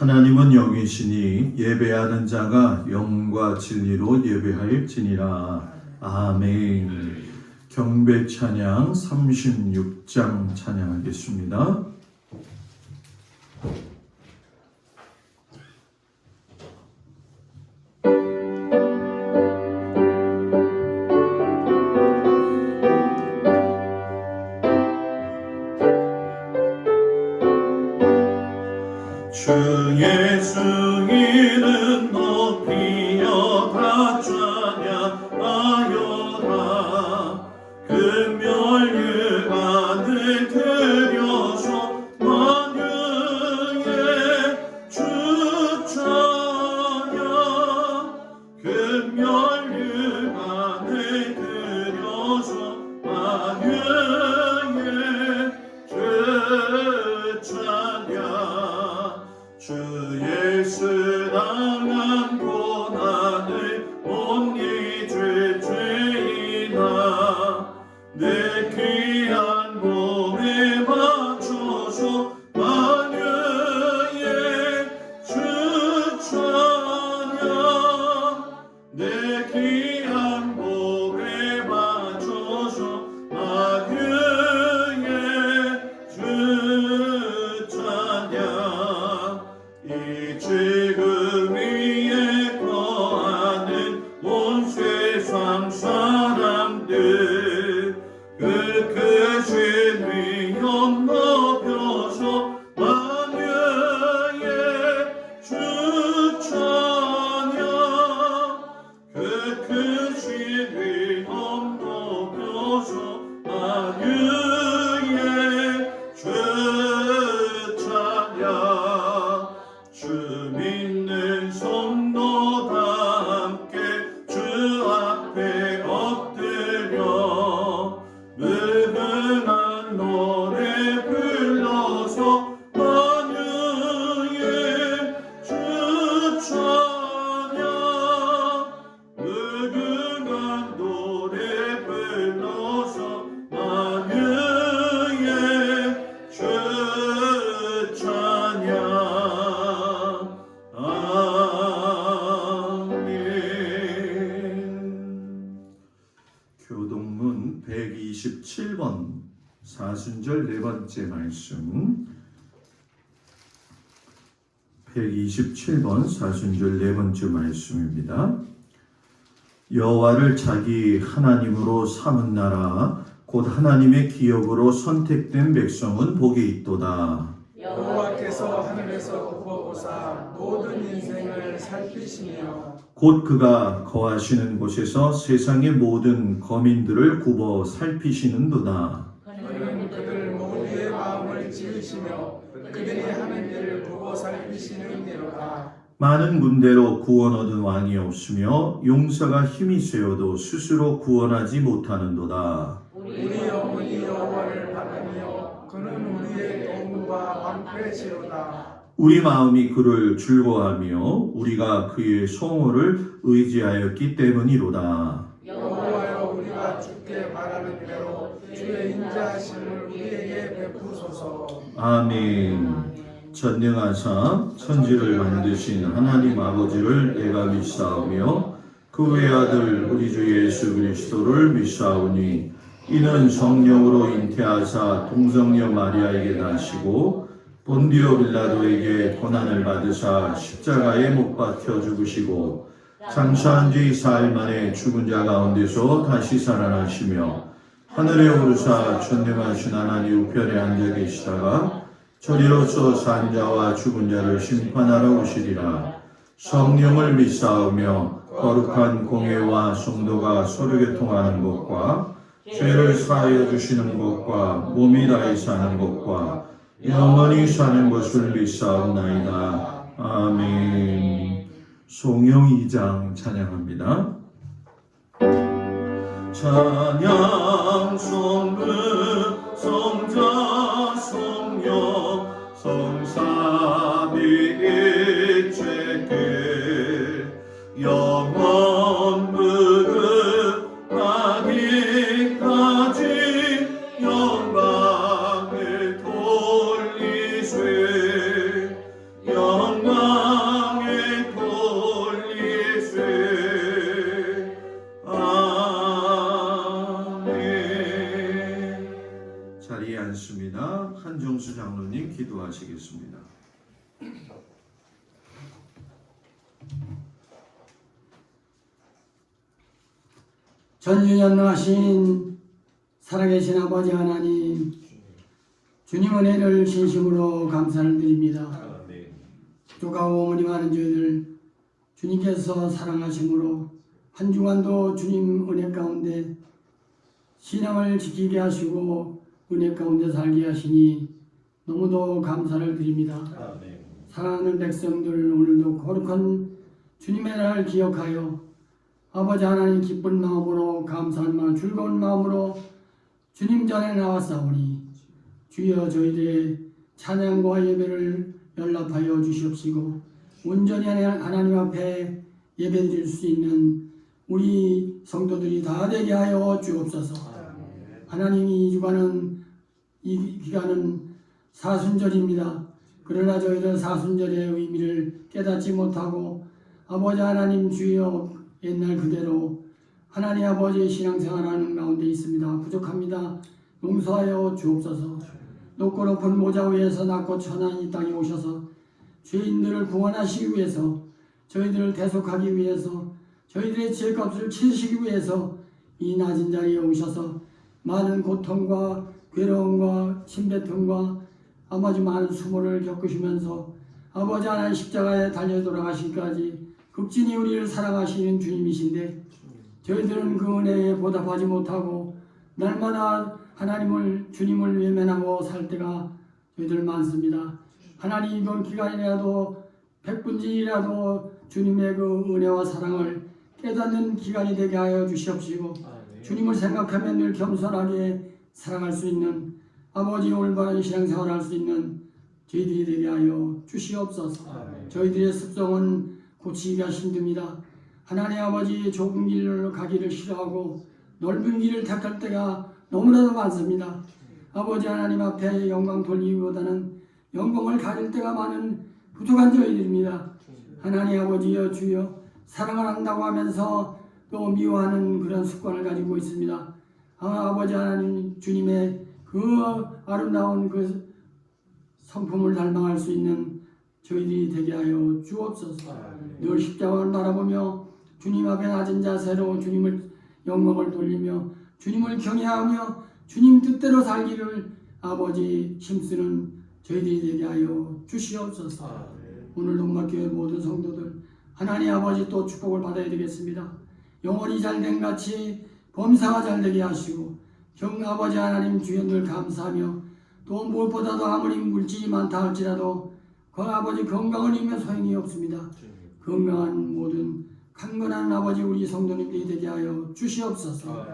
하나님은 영이시니 예배하는 자가 영과 진리로 예배할지니라. 아멘. 경배 찬양 36장 찬양하겠습니다. 주 예수 이름 높이여 다 찬양하여라. 금멸유관을 드려서 만유의 주 찬양. 금멸유관을 드려서 만유의 주 찬양. 주 예수 당한 고난을 못 잊을 죄인아, 내 귀한 몸에 맞춰서 만유의 주 찬양. 내 귀한 몸에 맞춰서 만유의 주 찬양. 이 지금 위에 거하는 온 세상 사람들 그 크신 위엄 높여서 만유의 주 찬양. 그 크신 위엄 높여서 만유의 주 찬양. 주 믿는 성도 다 함께 주 앞에 엎드려 느긋한 노래 불러서 만유의 주 찬양. 느긋한 노래 불러서 만유의 주 찬양. 교동문 127번 사순절 네 번째 말씀. 127번 사순절 네 번째 말씀입니다. 여호와를 자기 하나님으로 삼은 나라 곧 하나님의 기업으로 선택된 백성은 복이 있도다. 여호와께서 하늘에서 굽어보사 모든 인생을 살피시며 곧 그가 거하시는 곳에서 세상의 모든 거민들을 굽어 살피시는도다. 그는 그들 모두의 마음을 지으시며 그들이 하는 일을 굽어 살피시느니로다. 많은 군대로 구원 얻은 왕이 없으며 용사가 힘이 세어도 스스로 구원하지 못하는도다. 우리 영혼이 여호와를 바라며 그는 우리의 도구와 방패시로다. 우리 마음이 그를 즐거워하며 우리가 그의 성호를 의지하였기 때문이로다. 여호와여, 우리가 주께 바라는 대로 주의 인자하심을 우리에게 베푸소서. 아멘. 전능하사 천지를 만드신 하나님 아버지를 내가 믿사오며 그 외아들 우리 주 예수 그리스도를 믿사오니 이는 성령으로 잉태하사 동성녀 마리아에게 나시고 본디오 빌라도에게 고난을 받으사 십자가에 못 박혀 죽으시고 장사한 지 4일 만에 죽은 자 가운데서 다시 살아나시며 하늘에 오르사 전능하신 하나님 우편에 앉아 계시다가 저리로서 산 자와 죽은 자를 심판하러 오시리라. 성령을 믿사오며 거룩한 공회와 성도가 서로 교통하는 것과 죄를 사하여 주시는 것과 몸이 다해 사는 것과 영원히 사는 것을 믿사옵나이다. 아멘. 송영 2장 찬양합니다. 찬양 성부 성자 성령 성삼위일체께 영원 무릇하기까지 영광을 돌리세 영광 이정수 장로님 기도하시겠습니다. 전지전능하신 살아계신 아버지 하나님, 주님 은혜를 진심으로 감사를 드립니다. 부족하고 어머니 많은 저희들 주님께서 사랑하심으로 한 주간도 주님 은혜 가운데 신앙을 지키게 하시고 은혜 가운데 살게 하시니 너무도 감사를 드립니다. 사랑하는 백성들, 오늘도 거룩한 주님의 날을 기억하여 아버지 하나님 기쁜 마음으로, 감사한 마음, 즐거운 마음으로 주님 전에 나왔사오니 주여 저희들의 찬양과 예배를 연락하여 주시옵시고 온전히 하나님 앞에 예배드릴 수 있는 우리 성도들이 다 되게 하여 주옵소서. 하나님이 이 주간은, 이 기간은 사순절입니다. 그러나 저희들 사순절의 의미를 깨닫지 못하고 아버지 하나님 주여 옛날 그대로 하나님 아버지의 신앙생활하는 가운데 있습니다. 부족합니다. 용서하여 주옵소서. 높고 높은 모자 위에서 낮고 천한 이 땅에 오셔서 죄인들을 구원하시기 위해서, 저희들을 대속하기 위해서, 저희들의 죄값을 치르시기 위해서 이 낮은 자리에 오셔서 많은 고통과 괴로움과 침뱉음과 아버지 많은 수모를 겪으시면서 아버지 하나님 십자가에 달려 돌아가시기까지 극진히 우리를 사랑하시는 주님이신데 저희들은 그 은혜에 보답하지 못하고 날마다 하나님을, 주님을 외면하고 살 때가 저희들 많습니다. 하나님 이번 기간이라도 100분지라도 주님의 그 은혜와 사랑을 깨닫는 기간이 되게 하여 주시옵시고 주님을 생각하며 늘 겸손하게 살아갈 수 있는 아버지 올바른 신앙생활을 할 수 있는 저희들이 되게 하여 주시옵소서. 저희들의 습성은 고치기가 힘듭니다. 하나님 아버지 좁은 길로 가기를 싫어하고 넓은 길을 택할 때가 너무나도 많습니다. 아버지 하나님 앞에 영광 돌리기보다는 영광을 가질 때가 많은 부족한 저희들입니다. 하나님 아버지여 주여 사랑을 한다고 하면서 또 미워하는 그런 습관을 가지고 있습니다. 아버지 하나님 주님의 그 아름다운 그 성품을 닮아갈 수 있는 저희들이 되게 하여 주옵소서. 늘 십자가를 바라보며 주님 앞에 낮은 자세로 주님을 영광을 돌리며 주님을 경외하며 주님 뜻대로 살기를 아버지 힘쓰는 저희들이 되게 하여 주시옵소서. 오늘 동막교회 모든 성도들 하나님 아버지 또 축복을 받아야 되겠습니다. 영혼이 잘된 같이 범사가 잘되게 하시고 아버지 하나님 주여 늘 감사하며 또 무엇보다도 아무리 물질이 많다 할지라도 그 아버지 건강을 잃으면 소용이 없습니다. 건강한 모든 강건한 아버지 우리 성도님들이 되게 하여 주시옵소서.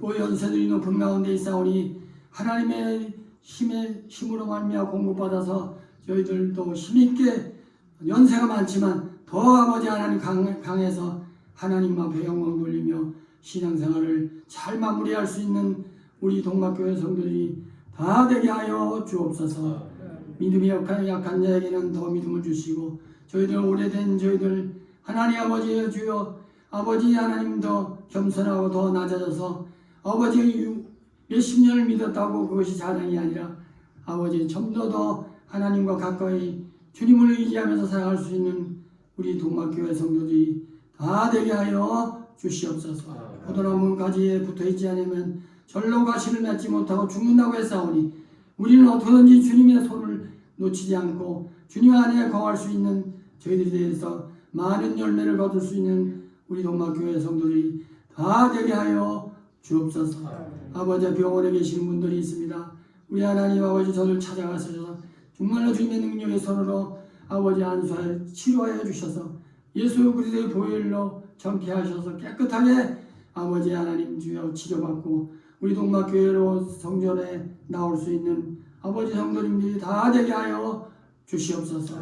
또 연세들이 높은 가운데 있사오니 하나님의 힘으로 말미암아 공급받아서 저희들도 힘있게 연세가 많지만 더 아버지 하나님 강해서 하나님 앞에 영광 돌리며 신앙생활을 잘 마무리할 수 있는 우리 동막교회 성도들이 다 되게 하여 주옵소서. 믿음이 약한 자에게는 더 믿음을 주시고 저희들 오래된 저희들 하나님 아버지의 주여 아버지 하나님 더 겸손하고 더 낮아져서 아버지 몇십 년을 믿었다고 그것이 자랑이 아니라 아버지 좀 더 하나님과 가까이 주님을 의지하면서 살아갈 수 있는 우리 동막교회 성도들이 다 되게 하여 주시옵소서. 포도나무 가지에 붙어있지 않으면 절로 가시를 맺지 못하고 죽는다고 했사오니 우리는 어떻게든지 주님의 손을 놓치지 않고 주님 안에 거할 수 있는 저희들이 대해서 많은 열매를 거둘 수 있는 우리 동막교회 성도들이 다 되게 하여 주옵소서. 아버지 병원에 계시는 분들이 있습니다. 우리 하나님 아버지 저를 찾아가셔서 정말로 주님의 능력의 손으로 아버지 안수하여 치료하여 주셔서 예수 그리스도의 보혈로 정케하셔서 깨끗하게 아버지 하나님 주여 치료받고 우리 동막교회로 성전에 나올 수 있는 아버지 성도님들이 다 되게 하여 주시옵소서.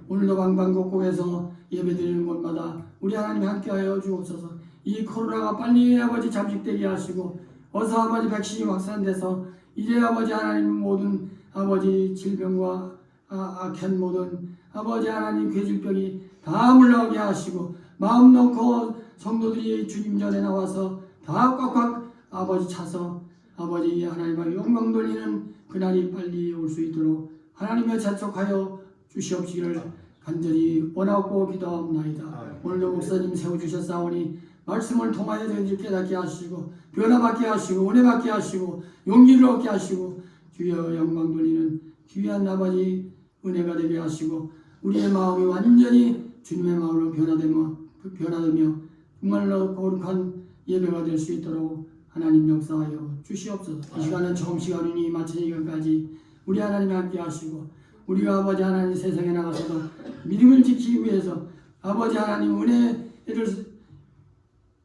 오늘도 방방곡곡에서 예배드리는 곳마다 우리 하나님 함께하여 주옵소서. 이 코로나가 빨리 아버지 잠식되게 하시고 어서 아버지 백신이 확산돼서 이제 아버지 하나님 모든 아버지 질병과 악한 모든 아버지 하나님 괴질병이 다 물러오게 하시고 마음 놓고 성도들이 주님 전에 나와서 다 꽉꽉 아버지 차서 아버지 하나님의 영광 돌리는 그날이 빨리 올 수 있도록 하나님의 자촉하여 주시옵시기를 간절히 원하고 기도합나이다. 오늘도 목사님 세워주셨사오니 말씀을 통하여 저희들 깨닫게 하시고 변화받게 하시고 은혜받게 하시고 용기를 얻게 하시고 주여 영광 돌리는 귀한 아버지 은혜가 되게 하시고 우리의 마음이 완전히 주님의 마음으로 변화되며 정말로 거룩한 예배가 될 수 있도록 하나님 역사하여 주시옵소서. 이 시간은 처음 시간이니 마치는 시간까지 우리 하나님이 함께 하시고 우리가 아버지 하나님 세상에 나가서도 믿음을 지키기 위해서 아버지 하나님 은혜를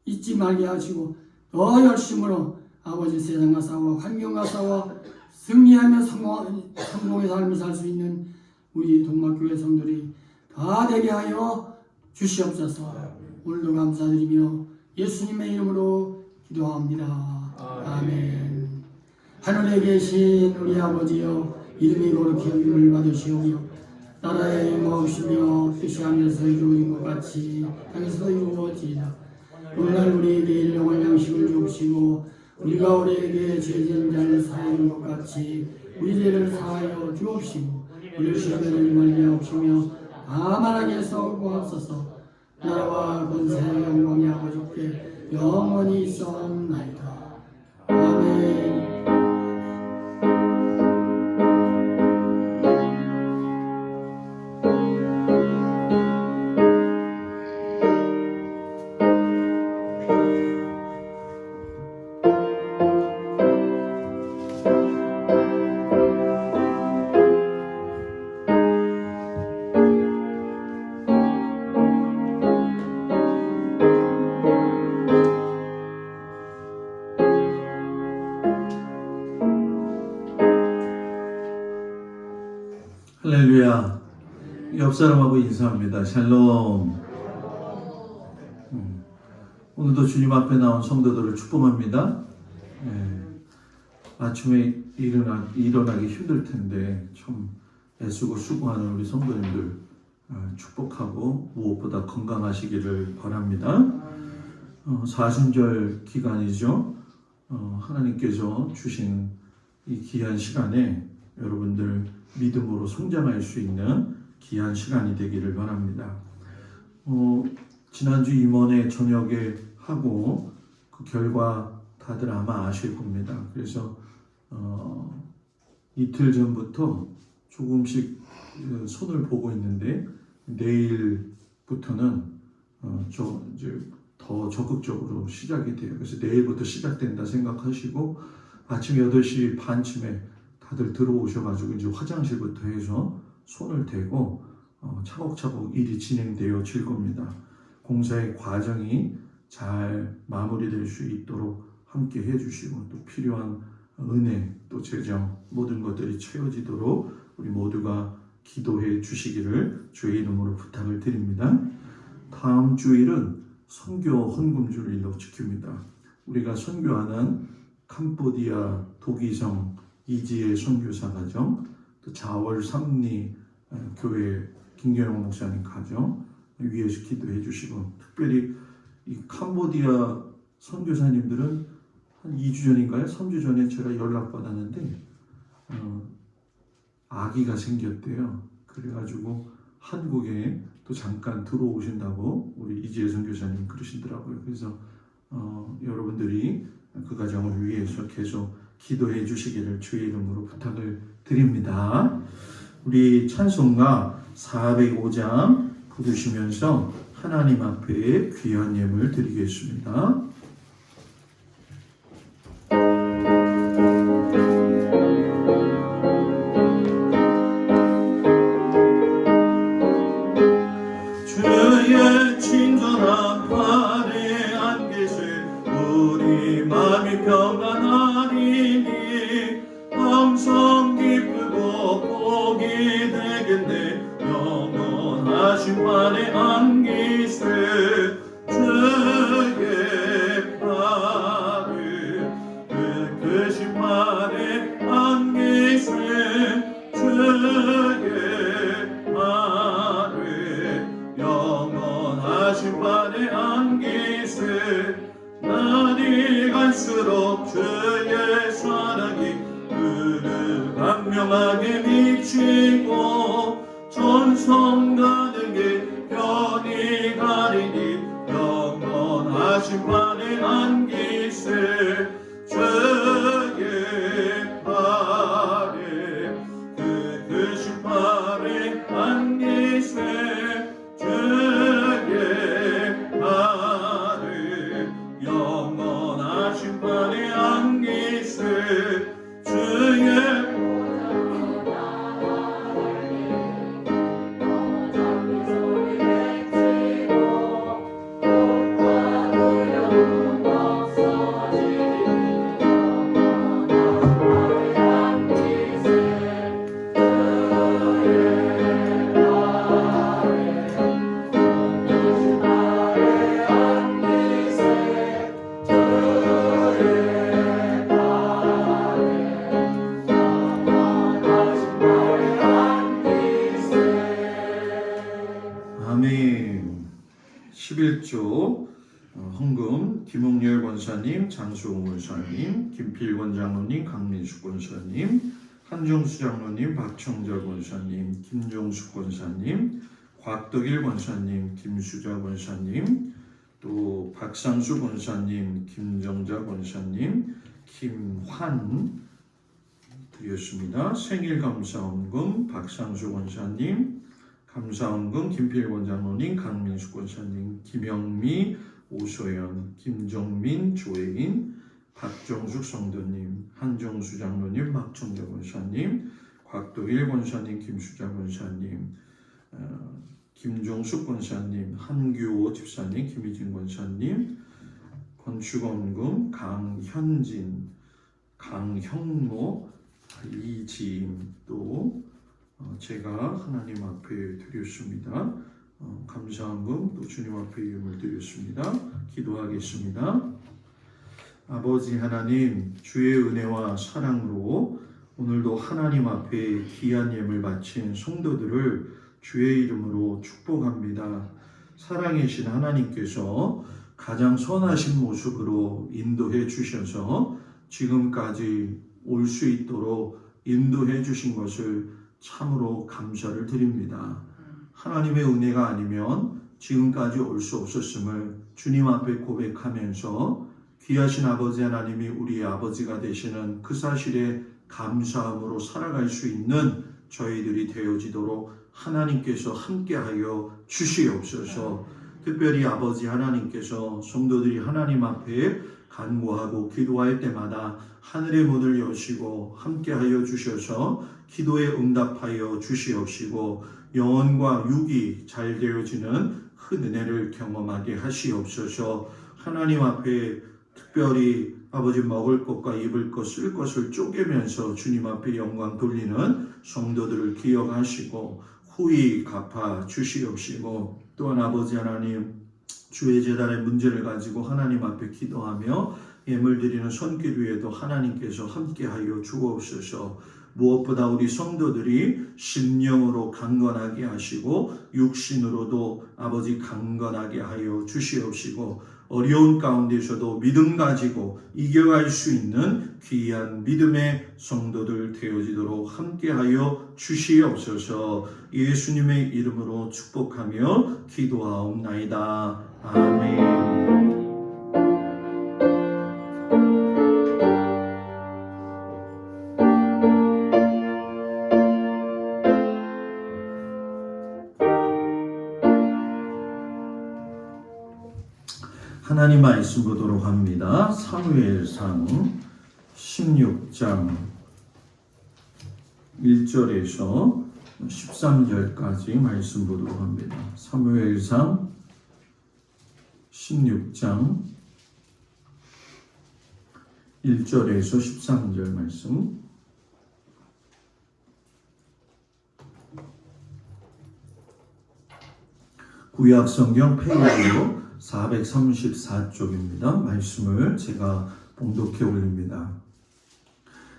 잊지 말게 하시고 더 열심으로 아버지 세상과 싸워 환경과 싸워 승리하며 성공의 삶을 살 수 있는 우리 동막교회 성도들이 다 되게 하여 주시옵소서. 오늘도 감사드리며 예수님의 이름으로 기도합니다. 아멘. 하늘에 계신 우리 아버지여 이름이 거룩히 여김을 받으시오며 나라의 영광이시며 뜻이 하늘에서 이루어진 것 같이 땅에서도 이루어지이다. 오늘날 우리에게 일용할 양식을 주옵시고 우리가 우리에게 죄진 자를 사하여 준 것 같이 우리 죄를 사하여 주옵시고 우리를 시험에 말게 하옵시며 다만 악에서 구하옵소서. 나라와 권세 영광이 아버지께 영원히 있사옵나이다. 아멘. 할렐루야. 옆 사람하고 인사합니다. 샬롬. 오늘도 주님 앞에 나온 성도들을 축복합니다. 아침에 일어나기 힘들 텐데 참 애쓰고 수고하는 우리 성도님들 축복하고 무엇보다 건강하시기를 바랍니다. 사순절 기간이죠. 하나님께서 주신 이 귀한 시간에 여러분들 믿음으로 성장할 수 있는 귀한 시간이 되기를 바랍니다. 지난주 임원회 저녁에 하고 그 결과 다들 아마 아실 겁니다. 그래서 이틀 전부터 조금씩 손을 보고 있는데 내일부터는 이제 더 적극적으로 시작이 돼요. 그래서 내일부터 시작된다 생각하시고 아침 8시 반쯤에 다들 들어오셔가지고 이제 화장실부터 해서 손을 대고 차곡차곡 일이 진행되어질 겁니다. 공사의 과정이 잘 마무리될 수 있도록 함께 해주시고 또 필요한 은혜 또 재정 모든 것들이 채워지도록 우리 모두가 기도해 주시기를 주의 이름으로 부탁을 드립니다. 다음 주일은 선교 헌금주일로 지킵니다. 우리가 선교하는 캄보디아 도기성 이지혜 선교사 가정, 또 자월 삼리 교회 김경영 목사님 가정 위에서 기도해 주시고 특별히 이 캄보디아 선교사님들은 한 2주 전인가요? 3주 전에 제가 연락받았는데 아기가 생겼대요. 그래가지고 한국에 또 잠깐 들어오신다고 우리 이지혜 선교사님 그러시더라고요. 그래서 여러분들이 그 가정을 위해서 계속 기도해 주시기를 주의 이름으로 부탁을 드립니다. 우리 찬송가 405장 부르시면서 하나님 앞에 귀한 예물 드리겠습니다. 주의 친절한 팔에 안기실 우리 마음이 평안하리니 항상 기쁘고 복이 되겠네. 영원하신 팔에 안기실 주의 팔을 그 팔에 안기실 주의 팔을 영원하신 팔에 안기실 날이 갈 갈수록 주의 사랑이 그를 강력하게 비치고 전성 가는 길 편히 가리니 영원하신 판에 안기세 주의 팔에 그 크신 팔에 안기세 주의 팔에 영원하신 판에 안기세 주의 아멘. 11조 헌금 김홍열 권사님, 장수홍 권사님, 김필권 장로님, 강민숙 권사님, 한정수 장로님, 박청자 권사님, 김종숙 권사님, 곽덕일 권사님, 김수자 권사님, 또 박상수 권사님, 김정자 권사님, 김환 드렸습니다. 생일 감사헌금 박상수 권사님, 감사헌금 김필권 장로님, 강민숙 권사님, 김영미, 오소연, 김정민, 조혜인, 박정숙 성도님, 한정수 장로님, 박청자 권사님, 곽도일 권사님, 김수자 권사님, 김종숙 권사님, 한규호 집사님, 김희진 권사님, 건축원금 강현진, 강형모, 이지임, 또 제가 하나님 앞에 드렸습니다. 감사헌금 또 주님 앞에 이름을 드렸습니다. 기도하겠습니다. 아버지 하나님, 주의 은혜와 사랑으로 오늘도 하나님 앞에 귀한 예물 바친 성도들을 주의 이름으로 축복합니다. 살아계신 하나님께서 가장 선하신 모습으로 인도해 주셔서 지금까지 올 수 있도록 인도해 주신 것을 참으로 감사를 드립니다. 하나님의 은혜가 아니면 지금까지 올 수 없었음을 주님 앞에 고백하면서 귀하신 아버지 하나님이 우리의 아버지가 되시는 그 사실에 감사함으로 살아갈 수 있는 저희들이 되어지도록 하나님께서 함께하여 주시옵소서. 특별히 아버지 하나님께서 성도들이 하나님 앞에 간구하고 기도할 때마다 하늘의 문을 여시고 함께하여 주셔서 기도에 응답하여 주시옵시고 영혼과 육이 잘 되어지는 큰 은혜를 경험하게 하시옵소서. 하나님 앞에 특별히 아버지 먹을 것과 입을 것, 쓸 것을 쪼개면서 주님 앞에 영광 돌리는 성도들을 기억하시고 후히 갚아 주시옵시고, 또한 아버지 하나님 주의 제단의 문제를 가지고 하나님 앞에 기도하며 예물 드리는 손길 위에도 하나님께서 함께하여 주옵소서. 무엇보다 우리 성도들이 심령으로 강건하게 하시고 육신으로도 아버지 강건하게 하여 주시옵시고, 어려운 가운데서도 믿음 가지고 이겨갈 수 있는 귀한 믿음의 성도들 되어지도록 함께하여 주시옵소서. 예수님의 이름으로 축복하며 기도하옵나이다. 아멘. 하나님 말씀 보도록 합니다. 사무엘상 16장 1절에서 13절까지 말씀 보도록 합니다. 사무엘상 16장 1절에서 13절 말씀. 구약성경 페이지로 434쪽입니다. 말씀을 제가 봉독해 올립니다.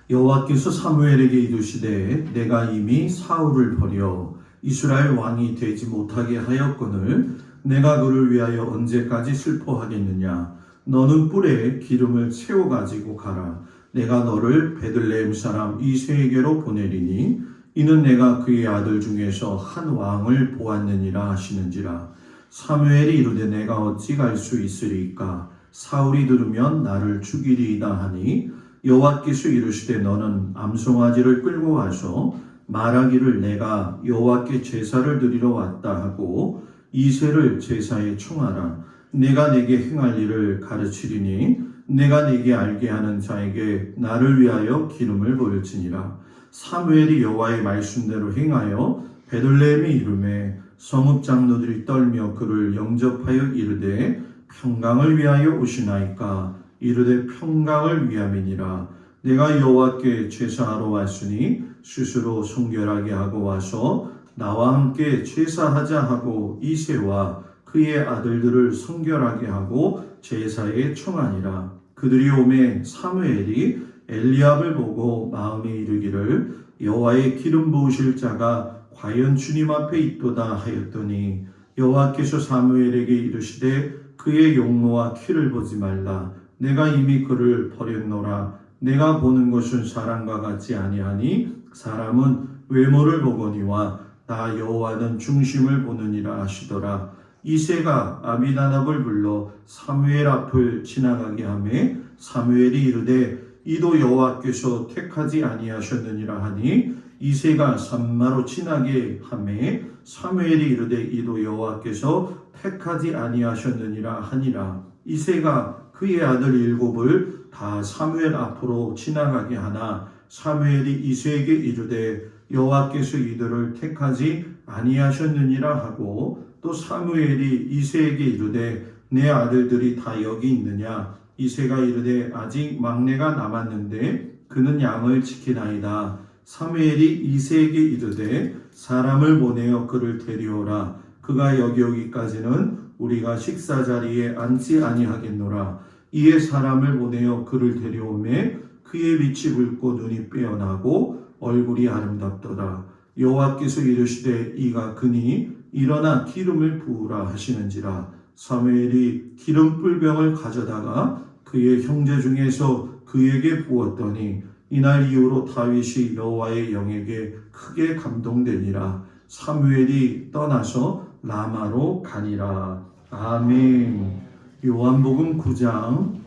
여호와께서 사무엘에게 이르시되 내가 이미 사울을 버려 이스라엘 왕이 되지 못하게 하였거늘 내가 그를 위하여 언제까지 슬퍼하겠느냐. 너는 뿔에 기름을 채워 가지고 가라. 내가 너를 베들레헴 사람 이새에게로 보내리니 이는 내가 그의 아들 중에서 한 왕을 보았느니라 하시는지라. 사무엘이 이르되 내가 어찌 갈 수 있으리까? 사울이 들으면 나를 죽이리이다 하니 여호와께서 이르시되 너는 암송아지를 끌고 와서 말하기를 내가 여호와께 제사를 드리러 왔다 하고 이새를 제사에 청하라. 내가 내게 행할 일을 가르치리니 내가 내게 알게 하는 자에게 나를 위하여 기름을 부을지니라. 사무엘이 여호와의 말씀대로 행하여 베들레헴에 이르매 성읍 장로들이 떨며 그를 영접하여 이르되 평강을 위하여 오시나이까? 이르되 평강을 위함이니라. 내가 여호와께 제사하러 왔으니 스스로 성결하게 하고 와서 나와 함께 제사하자 하고 이새와 그의 아들들을 성결하게 하고 제사에 청하니라. 그들이 오매 사무엘이 엘리압을 보고 마음에 이르기를 여호와의 기름 부으실 자가 과연 주님 앞에 있도다 하였더니 여호와께서 사무엘에게 이르시되 그의 용모와 키를 보지 말라. 내가 이미 그를 버렸노라. 내가 보는 것은 사람과 같지 아니하니 사람은 외모를 보거니와 나 여호와는 중심을 보느니라 하시더라. 이새가 아비나답을 불러 사무엘 앞을 지나가게 하매 사무엘이 이르되 이도 여호와께서 택하지 아니하셨느니라 하니 이새가 산마로 지나게 하매 사무엘이 이르되 이도 여호와께서 택하지 아니하셨느니라 하니라. 이새가 그의 아들 7을 다 사무엘 앞으로 지나가게 하나 사무엘이 이새에게 이르되 여호와께서 이들을 택하지 아니하셨느니라 하고 또 사무엘이 이새에게 이르되 내 아들들이 다 여기 있느냐? 이새가 이르되 아직 막내가 남았는데 그는 양을 지키나이다. 사무엘이 이새에게 이르되 사람을 보내어 그를 데려오라. 그가 여기 오기까지는 우리가 식사 자리에 앉지 아니하겠노라. 이에 사람을 보내어 그를 데려오매 그의 빛이 붉고 눈이 빼어나고 얼굴이 아름답더라. 여호와께서 이르시되 이가 그니 일어나 기름을 부으라 하시는지라. 사무엘이 기름 뿔병을 가져다가 그의 형제 중에서 그에게 부었더니 이날 이후로 다윗이 여호와의 영에게 크게 감동되니라. 사무엘이 떠나서 라마로 가니라. 아멘. 요한복음 9장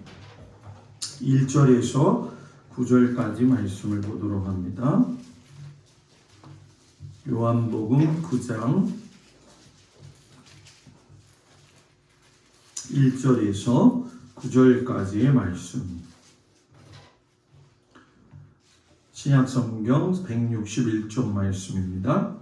1절에서 9절까지 말씀을 보도록 합니다. 요한복음 9장 1절에서 9절까지의 말씀. 신약성경 161쪽 말씀입니다.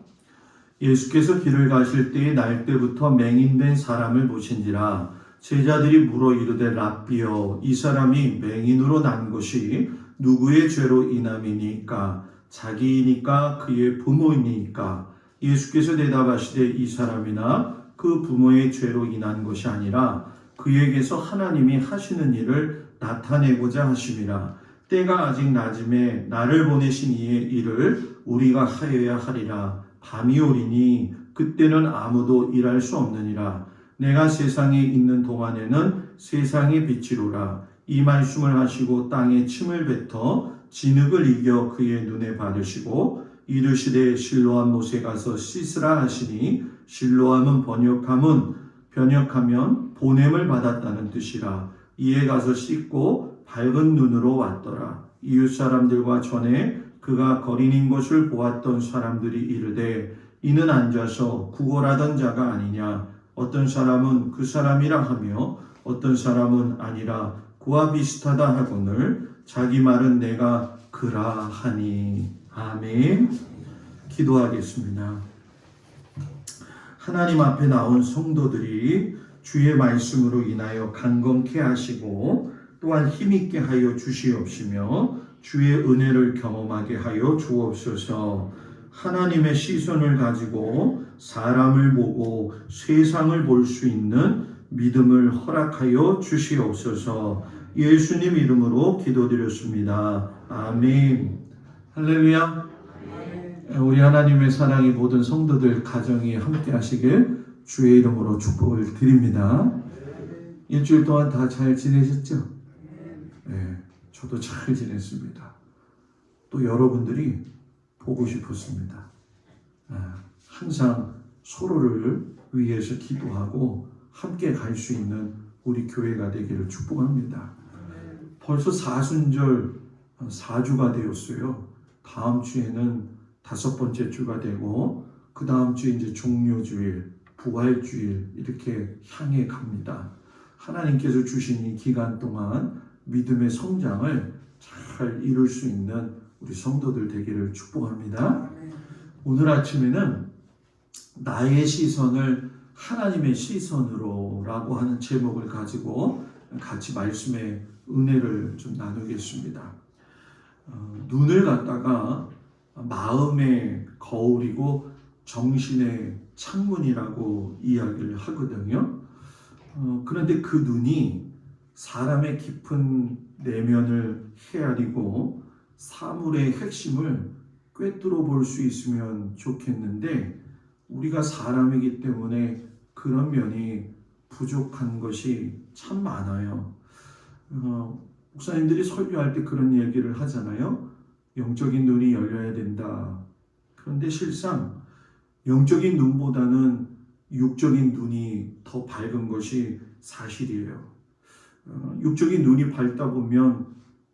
예수께서 길을 가실 때에 날 때부터 맹인된 사람을 보신지라. 제자들이 물어 이르되 랍비여 이 사람이 맹인으로 난 것이 누구의 죄로 인함이니까? 자기이니까 그의 부모이니까? 예수께서 대답하시되 이 사람이나 그 부모의 죄로 인한 것이 아니라 그에게서 하나님이 하시는 일을 나타내고자 하심이라. 때가 아직 낮음에 나를 보내신 이의 일을 우리가 하여야 하리라. 밤이 오리니 그때는 아무도 일할 수 없느니라. 내가 세상에 있는 동안에는 세상의 빛이로라. 이 말씀을 하시고 땅에 침을 뱉어 진흙을 이겨 그의 눈에 바르시고 이르시되 실로암 못에 가서 씻으라 하시니 실로암은 번역하면 보냄을 받았다는 뜻이라. 이에 가서 씻고 밝은 눈으로 왔더라. 이웃 사람들과 전에 그가 거린인 것을 보았던 사람들이 이르되 이는 앉아서 구걸하던 자가 아니냐. 어떤 사람은 그 사람이라 하며 어떤 사람은 아니라 그와 비슷하다 하거늘 자기 말은 내가 그라 하니. 아멘. 기도하겠습니다. 하나님 앞에 나온 성도들이 주의 말씀으로 인하여 강건케 하시고 또한 힘있게 하여 주시옵시며 주의 은혜를 경험하게 하여 주옵소서. 하나님의 시선을 가지고 사람을 보고 세상을 볼 수 있는 믿음을 허락하여 주시옵소서. 예수님 이름으로 기도드렸습니다. 아멘. 할렐루야. 우리 하나님의 사랑이 모든 성도들 가정이 함께 하시길 주의 이름으로 축복을 드립니다. 일주일 동안 다 잘 지내셨죠? 네, 저도 잘 지냈습니다. 또 여러분들이 보고 싶었습니다. 항상 서로를 위해서 기도하고 함께 갈 수 있는 우리 교회가 되기를 축복합니다. 벌써 사순절 4주가 되었어요. 다음 주에는 5번째 주가 되고 그 다음 주에 이제 종료주일, 부활주일 이렇게 향해 갑니다. 하나님께서 주신 이 기간 동안 믿음의 성장을 잘 이룰 수 있는 우리 성도들 되기를 축복합니다. 오늘 아침에는 나의 시선을 하나님의 시선으로 라고 하는 제목을 가지고 같이 말씀의 은혜를 좀 나누겠습니다. 눈을 갖다가 마음의 거울이고 정신의 창문이라고 이야기를 하거든요. 그런데 그 눈이 사람의 깊은 내면을 헤아리고 사물의 핵심을 꿰뚫어 볼 수 있으면 좋겠는데 우리가 사람이기 때문에 그런 면이 부족한 것이 참 많아요. 목사님들이 설교할 때 그런 얘기를 하잖아요. 영적인 눈이 열려야 된다. 그런데 실상 영적인 눈보다는 육적인 눈이 더 밝은 것이 사실이에요. 육적인 눈이 밝다 보면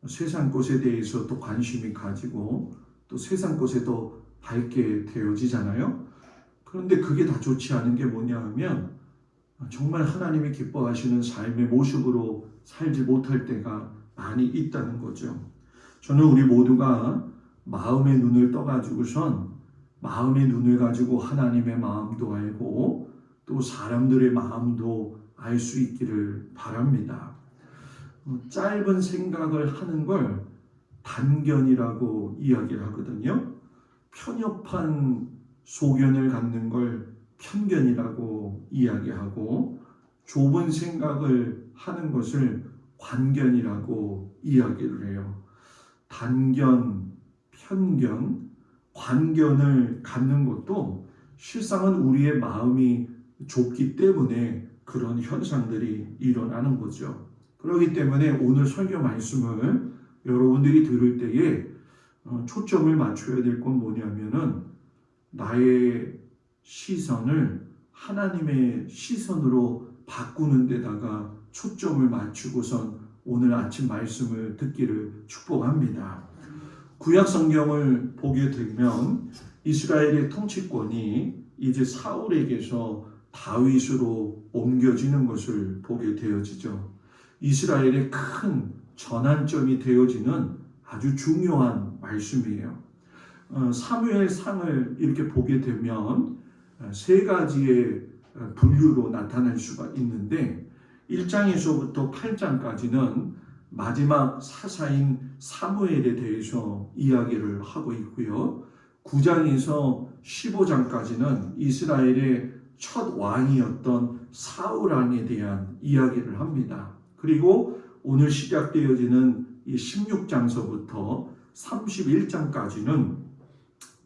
세상 것에 대해서 또 관심이 가지고 또 세상 것에 더 밝게 되어지잖아요. 그런데 그게 다 좋지 않은 게 뭐냐 하면 정말 하나님이 기뻐하시는 삶의 모습으로 살지 못할 때가 많이 있다는 거죠. 저는 우리 모두가 마음의 눈을 떠가지고선 마음의 눈을 가지고 하나님의 마음도 알고 또 사람들의 마음도 알 수 있기를 바랍니다. 짧은 생각을 하는 걸 단견이라고 이야기를 하거든요. 편협한 소견을 갖는 걸 편견이라고 이야기하고 좁은 생각을 하는 것을 관견이라고 이야기를 해요. 단견, 편견, 관견을 갖는 것도 실상은 우리의 마음이 좁기 때문에 그런 현상들이 일어나는 거죠. 그렇기 때문에 오늘 설교 말씀을 여러분들이 들을 때에 초점을 맞춰야 될 건 뭐냐면은 나의 시선을 하나님의 시선으로 바꾸는 데다가 초점을 맞추고선 오늘 아침 말씀을 듣기를 축복합니다. 구약 성경을 보게 되면 이스라엘의 통치권이 이제 사울에게서 다윗으로 옮겨지는 것을 보게 되어지죠. 이스라엘의 큰 전환점이 되어지는 아주 중요한 말씀이에요. 사무엘상을 이렇게 보게 되면 세 가지의 분류로 나타날 수가 있는데 1장에서부터 8장까지는 마지막 사사인 사무엘에 대해서 이야기를 하고 있고요. 9장에서 15장까지는 이스라엘의 첫 왕이었던 사울 왕에 대한 이야기를 합니다. 그리고 오늘 시작되어지는 이 16장서부터 31장까지는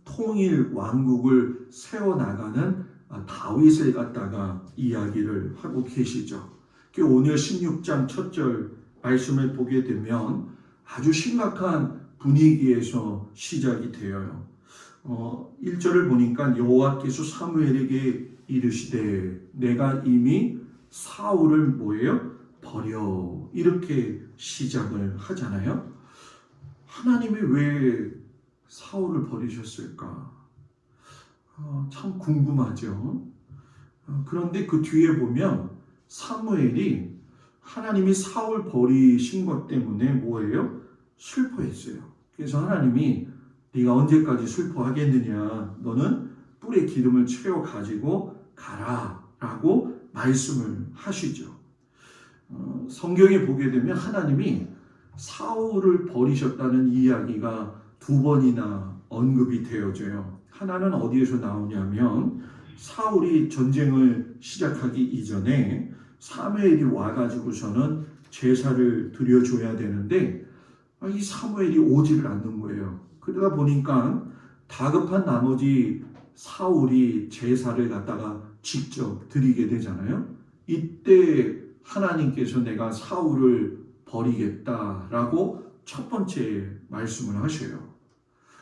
통일 왕국을 세워나가는 다윗을 갖다가 이야기를 하고 계시죠. 오늘 16장 첫 절 말씀을 보게 되면 아주 심각한 분위기에서 시작이 되어요. 1절을 보니까 여호와께서 사무엘에게 이르시되 내가 이미 사울을 뭐예요? 버려. 이렇게 시작을 하잖아요. 하나님이 왜 사울을 버리셨을까? 참 궁금하죠. 그런데 그 뒤에 보면 사무엘이 하나님이 사울 버리신 것 때문에 뭐예요? 슬퍼했어요. 그래서 하나님이 네가 언제까지 슬퍼하겠느냐? 너는 뿔에 기름을 채워 가지고 가라 라고 말씀을 하시죠. 성경에 보게 되면 하나님이 사울을 버리셨다는 이야기가 2번이나 언급이 되어져요. 하나는 어디에서 나오냐면 사울이 전쟁을 시작하기 이전에 사무엘이 와가지고서는 제사를 드려줘야 되는데 이 사무엘이 오지를 않는 거예요. 그러다 보니까 다급한 나머지 사울이 제사를 갖다가 직접 드리게 되잖아요. 이때 하나님께서 내가 사울을 버리겠다라고 첫 번째 말씀을 하셔요.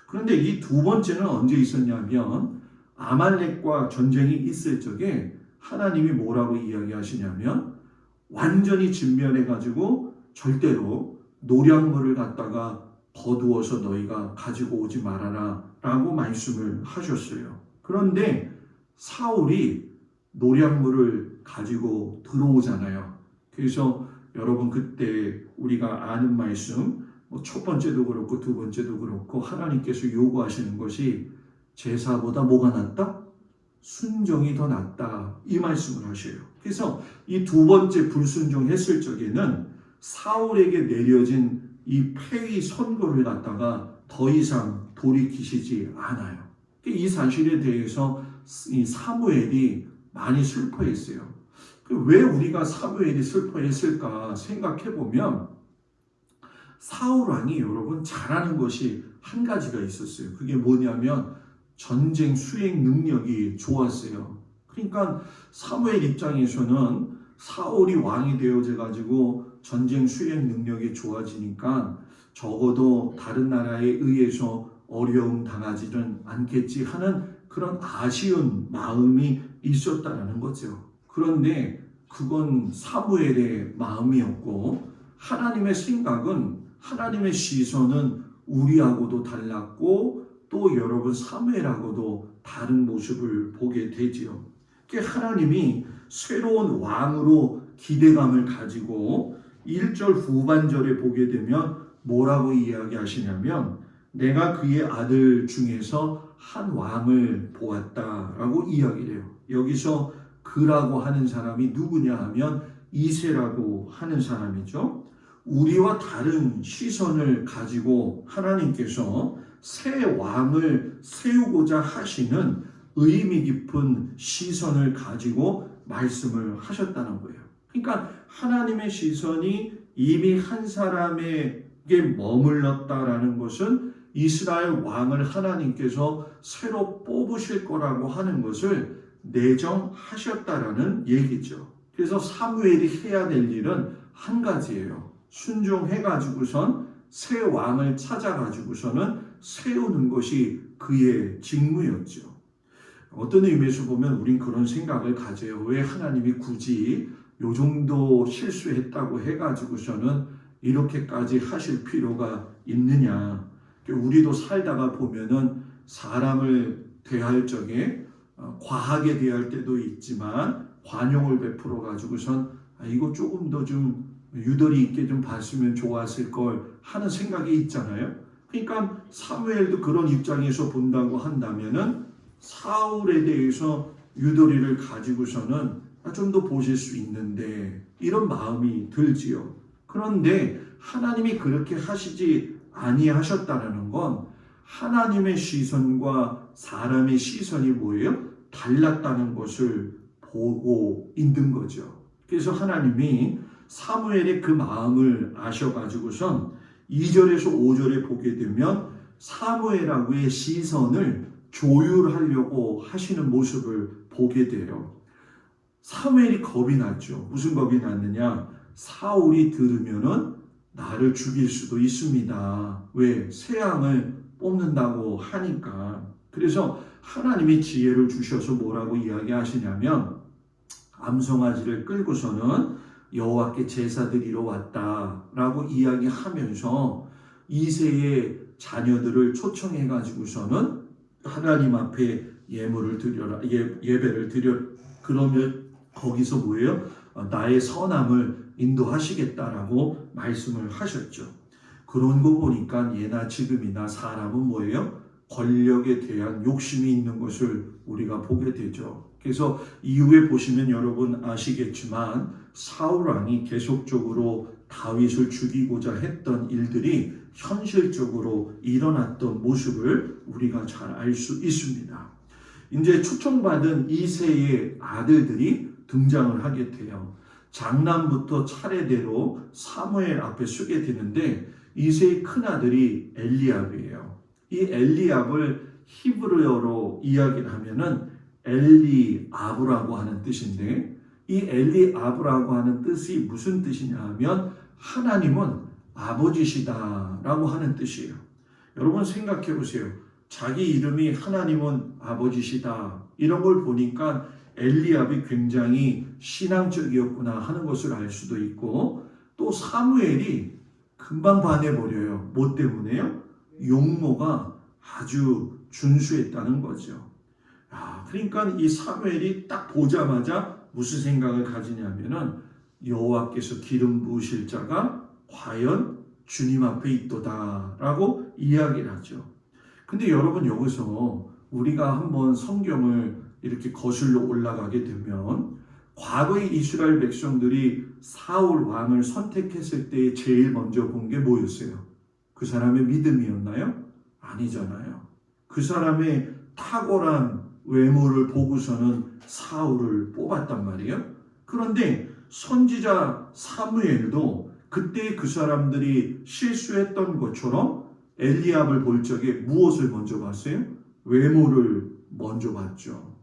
그런데 이 두 번째는 언제 있었냐면 아말렉과 전쟁이 있을 적에 하나님이 뭐라고 이야기하시냐면 완전히 진멸해가지고 절대로 노략물을 갖다가 거두어서 너희가 가지고 오지 말아라 라고 말씀을 하셨어요. 그런데 사울이 노략물을 가지고 들어오잖아요. 그래서 여러분 그때 우리가 아는 말씀 첫 번째도 그렇고 두 번째도 그렇고 하나님께서 요구하시는 것이 제사보다 뭐가 낫다? 순종이 더 낫다 이 말씀을 하셔요. 그래서 이 두 번째 불순종했을 적에는 사울에게 내려진 이 폐위 선고를 갖다가 더 이상 돌이키시지 않아요. 이 사실에 대해서 이 사무엘이 많이 슬퍼했어요. 왜 우리가 사무엘이 슬퍼했을까 생각해보면 사울 왕이 여러분 잘하는 것이 한 가지가 있었어요. 그게 뭐냐면 전쟁 수행 능력이 좋았어요. 그러니까 사무엘 입장에서는 사울이 왕이 되어져 가지고 전쟁 수행 능력이 좋아지니까 적어도 다른 나라에 의해서 어려움 당하지는 않겠지 하는 그런 아쉬운 마음이 있었다라는 거죠. 그런데 그건 사무엘의 마음이었고 하나님의 생각은 하나님의 시선은 우리하고도 달랐고 또 여러분 사무엘하고도 다른 모습을 보게 되지요. 하나님이 새로운 왕으로 기대감을 가지고 1절 후반절에 보게 되면 뭐라고 이야기하시냐면 내가 그의 아들 중에서 한 왕을 보았다라고 이야기를 해요. 여기서 그라고 하는 사람이 누구냐 하면 이새라고 하는 사람이죠. 우리와 다른 시선을 가지고 하나님께서 새 왕을 세우고자 하시는 의미 깊은 시선을 가지고 말씀을 하셨다는 거예요. 그러니까 하나님의 시선이 이미 한 사람에게 머물렀다라는 것은 이스라엘 왕을 하나님께서 새로 뽑으실 거라고 하는 것을 내정하셨다라는 얘기죠. 그래서 사무엘이 해야 될 일은 한 가지예요. 순종해가지고선 새 왕을 찾아가지고서는 세우는 것이 그의 직무였죠. 어떤 의미에서 보면 우린 그런 생각을 가져요. 왜 하나님이 굳이 요 정도 실수했다고 해가지고서는 이렇게까지 하실 필요가 있느냐. 우리도 살다가 보면은 사람을 대할 적에 과하게 대할 때도 있지만 관용을 베풀어 가지고선 이거 조금 더 좀 유도리 있게 좀 봤으면 좋았을 걸 하는 생각이 있잖아요. 그러니까 사무엘도 그런 입장에서 본다고 한다면은 사울에 대해서 유도리를 가지고서는 좀 더 보실 수 있는데 이런 마음이 들지요. 그런데 하나님이 그렇게 하시지 아니하셨다는 건 하나님의 시선과 사람의 시선이 뭐예요? 달랐다는 것을 보고 있는 거죠. 그래서 하나님이 사무엘의 그 마음을 아셔가지고선 2절에서 5절에 보게 되면 사무엘하고의 시선을 조율하려고 하시는 모습을 보게 돼요. 사무엘이 겁이 났죠. 무슨 겁이 났느냐? 사울이 들으면은 나를 죽일 수도 있습니다. 왜? 새 왕을 뽑는다고 하니까. 그래서 하나님이 지혜를 주셔서 뭐라고 이야기하시냐면 암송아지를 끌고서는 여호와께 제사 드리러 왔다라고 이야기하면서 이새의 자녀들을 초청해 가지고서는 하나님 앞에 예물을 드려라, 예배를 드려. 그러면 거기서 뭐예요? 나의 선함을 인도하시겠다라고 말씀을 하셨죠. 그런 거 보니까 예나 지금이나 사람은 뭐예요? 권력에 대한 욕심이 있는 것을 우리가 보게 되죠. 그래서 이후에 보시면 여러분 아시겠지만 사울 왕이 계속적으로 다윗을 죽이고자 했던 일들이 현실적으로 일어났던 모습을 우리가 잘 알 수 있습니다. 이제 초청받은 이새의 아들들이 등장을 하게 돼요. 장남부터 차례대로 사무엘 앞에 서게 되는데 이새의 큰아들이 엘리압이에요. 이 엘리압을 히브리어로 이야기를 하면은 엘리아브라고 하는 뜻인데 이 엘리아브라고 하는 뜻이 무슨 뜻이냐 하면 하나님은 아버지시다라고 하는 뜻이에요. 여러분 생각해 보세요. 자기 이름이 하나님은 아버지시다 이런 걸 보니까 엘리압이 굉장히 신앙적이었구나 하는 것을 알 수도 있고, 또 사무엘이 금방 반해버려요. 뭐 때문에요? 용모가 아주 준수했다는 거죠. 그러니까 이 사무엘이 딱 보자마자 무슨 생각을 가지냐면은 여호와께서 기름 부으실 자가 과연 주님 앞에 있도다라고 이야기를 하죠. 근데 여러분 여기서 우리가 한번 성경을 이렇게 거슬러 올라가게 되면 과거의 이스라엘 백성들이 사울 왕을 선택했을 때 제일 먼저 본 게 뭐였어요? 그 사람의 믿음이었나요? 아니잖아요. 그 사람의 탁월한 외모를 보고서는 사울을 뽑았단 말이에요. 그런데 선지자 사무엘도 그때 그 사람들이 실수했던 것처럼 엘리압을 볼 적에 무엇을 먼저 봤어요? 외모를 먼저 봤죠.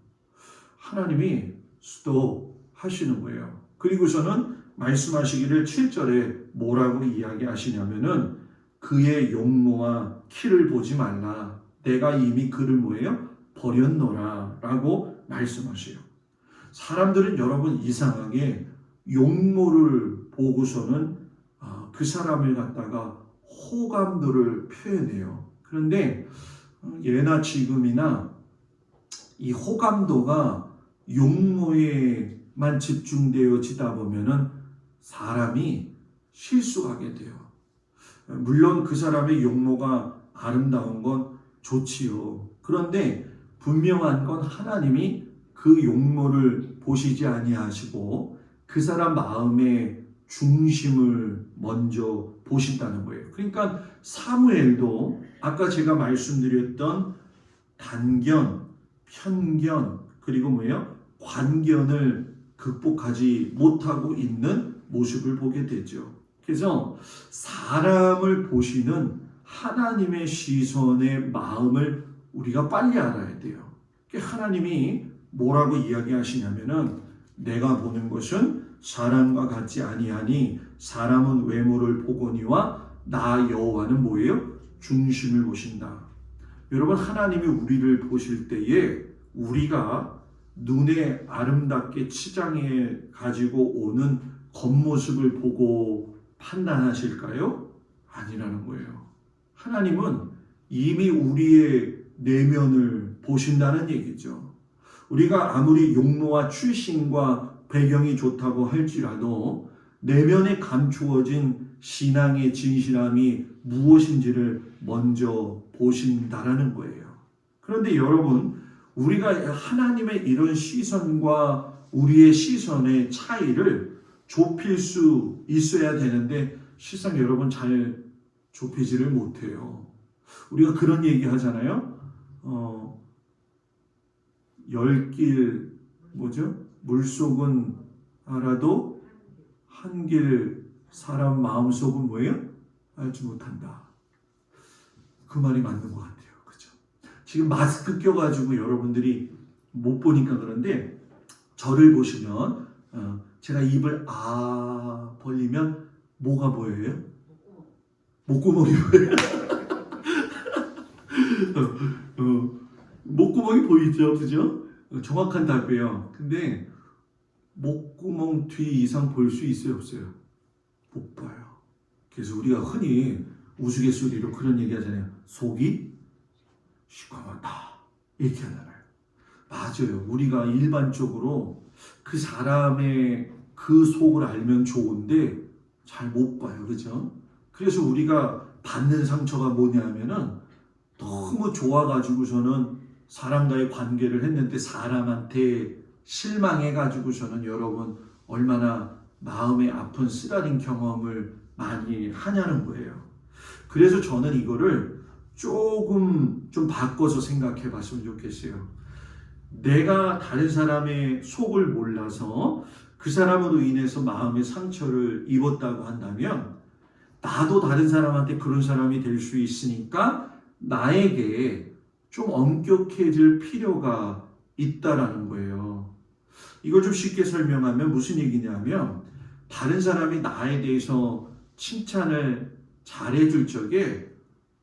하나님이 스톱하시는 거예요. 그리고서는 말씀하시기를 7절에 뭐라고 이야기하시냐면은 그의 용모와 키를 보지 말라. 내가 이미 그를 뭐예요? 버렸노라 라고 말씀하세요. 사람들은 여러분 이상하게 용모를 보고서는 그 사람을 갖다가 호감도를 표현해요. 그런데 예나 지금이나 이 호감도가 용모에만 집중되어지다 보면은 사람이 실수하게 돼요. 물론 그 사람의 용모가 아름다운 건 좋지요. 그런데 분명한 건 하나님이 그 용모를 보시지 아니하시고 그 사람 마음의 중심을 먼저 보신다는 거예요. 그러니까 사무엘도 아까 제가 말씀드렸던 단견, 편견, 그리고 뭐예요? 관견을 극복하지 못하고 있는 모습을 보게 되죠. 그래서 사람을 보시는 하나님의 시선의 마음을 우리가 빨리 알아야 돼요. 하나님이 뭐라고 이야기하시냐면은 내가 보는 것은 사람과 같지 아니하니 사람은 외모를 보거니와 나 여호와는 뭐예요? 중심을 보신다. 여러분 하나님이 우리를 보실 때에 우리가 눈에 아름답게 치장해 가지고 오는 겉모습을 보고 판단하실까요? 아니라는 거예요. 하나님은 이미 우리의 내면을 보신다는 얘기죠. 우리가 아무리 용모와 출신과 배경이 좋다고 할지라도 내면에 감추어진 신앙의 진실함이 무엇인지를 먼저 보신다라는 거예요. 그런데 여러분, 우리가 하나님의 이런 시선과 우리의 시선의 차이를 좁힐 수 있어야 되는데 실상 여러분 잘 좁히지를 못해요. 우리가 그런 얘기 하잖아요. 10길 물속은 알아도 한 길 사람 마음속은 뭐예요? 알지 못한다. 그 말이 맞는 것 같아요. 그죠? 지금 마스크 껴가지고 여러분들이 못 보니까 그런데 저를 보시면 제가 입을 벌리면 뭐가 보여요? 목구멍이 보여요. 목구멍이 보이죠, 그죠? 정확한 답이에요. 근데 목구멍 뒤 이상 볼 수 있어요, 없어요? 못 봐요. 그래서 우리가 흔히 우스갯소리로 그런 얘기 하잖아요. 속이 시커멓다 이렇게 하잖아요. 맞아요. 우리가 일반적으로 그 사람의 그 속을 알면 좋은데 잘 못 봐요, 그죠? 그래서 우리가 받는 상처가 뭐냐면은 너무 좋아가지고서는 사람과의 관계를 했는데 사람한테 실망해가지고서는 여러분 얼마나 마음의 아픈 쓰라린 경험을 많이 하냐는 거예요. 그래서 저는 이거를 조금 좀 바꿔서 생각해 봤으면 좋겠어요. 내가 다른 사람의 속을 몰라서 그 사람으로 인해서 마음의 상처를 입었다고 한다면 나도 다른 사람한테 그런 사람이 될 수 있으니까 나에게 좀 엄격해질 필요가 있다라는 거예요. 이걸 좀 쉽게 설명하면 무슨 얘기냐면 다른 사람이 나에 대해서 칭찬을 잘해줄 적에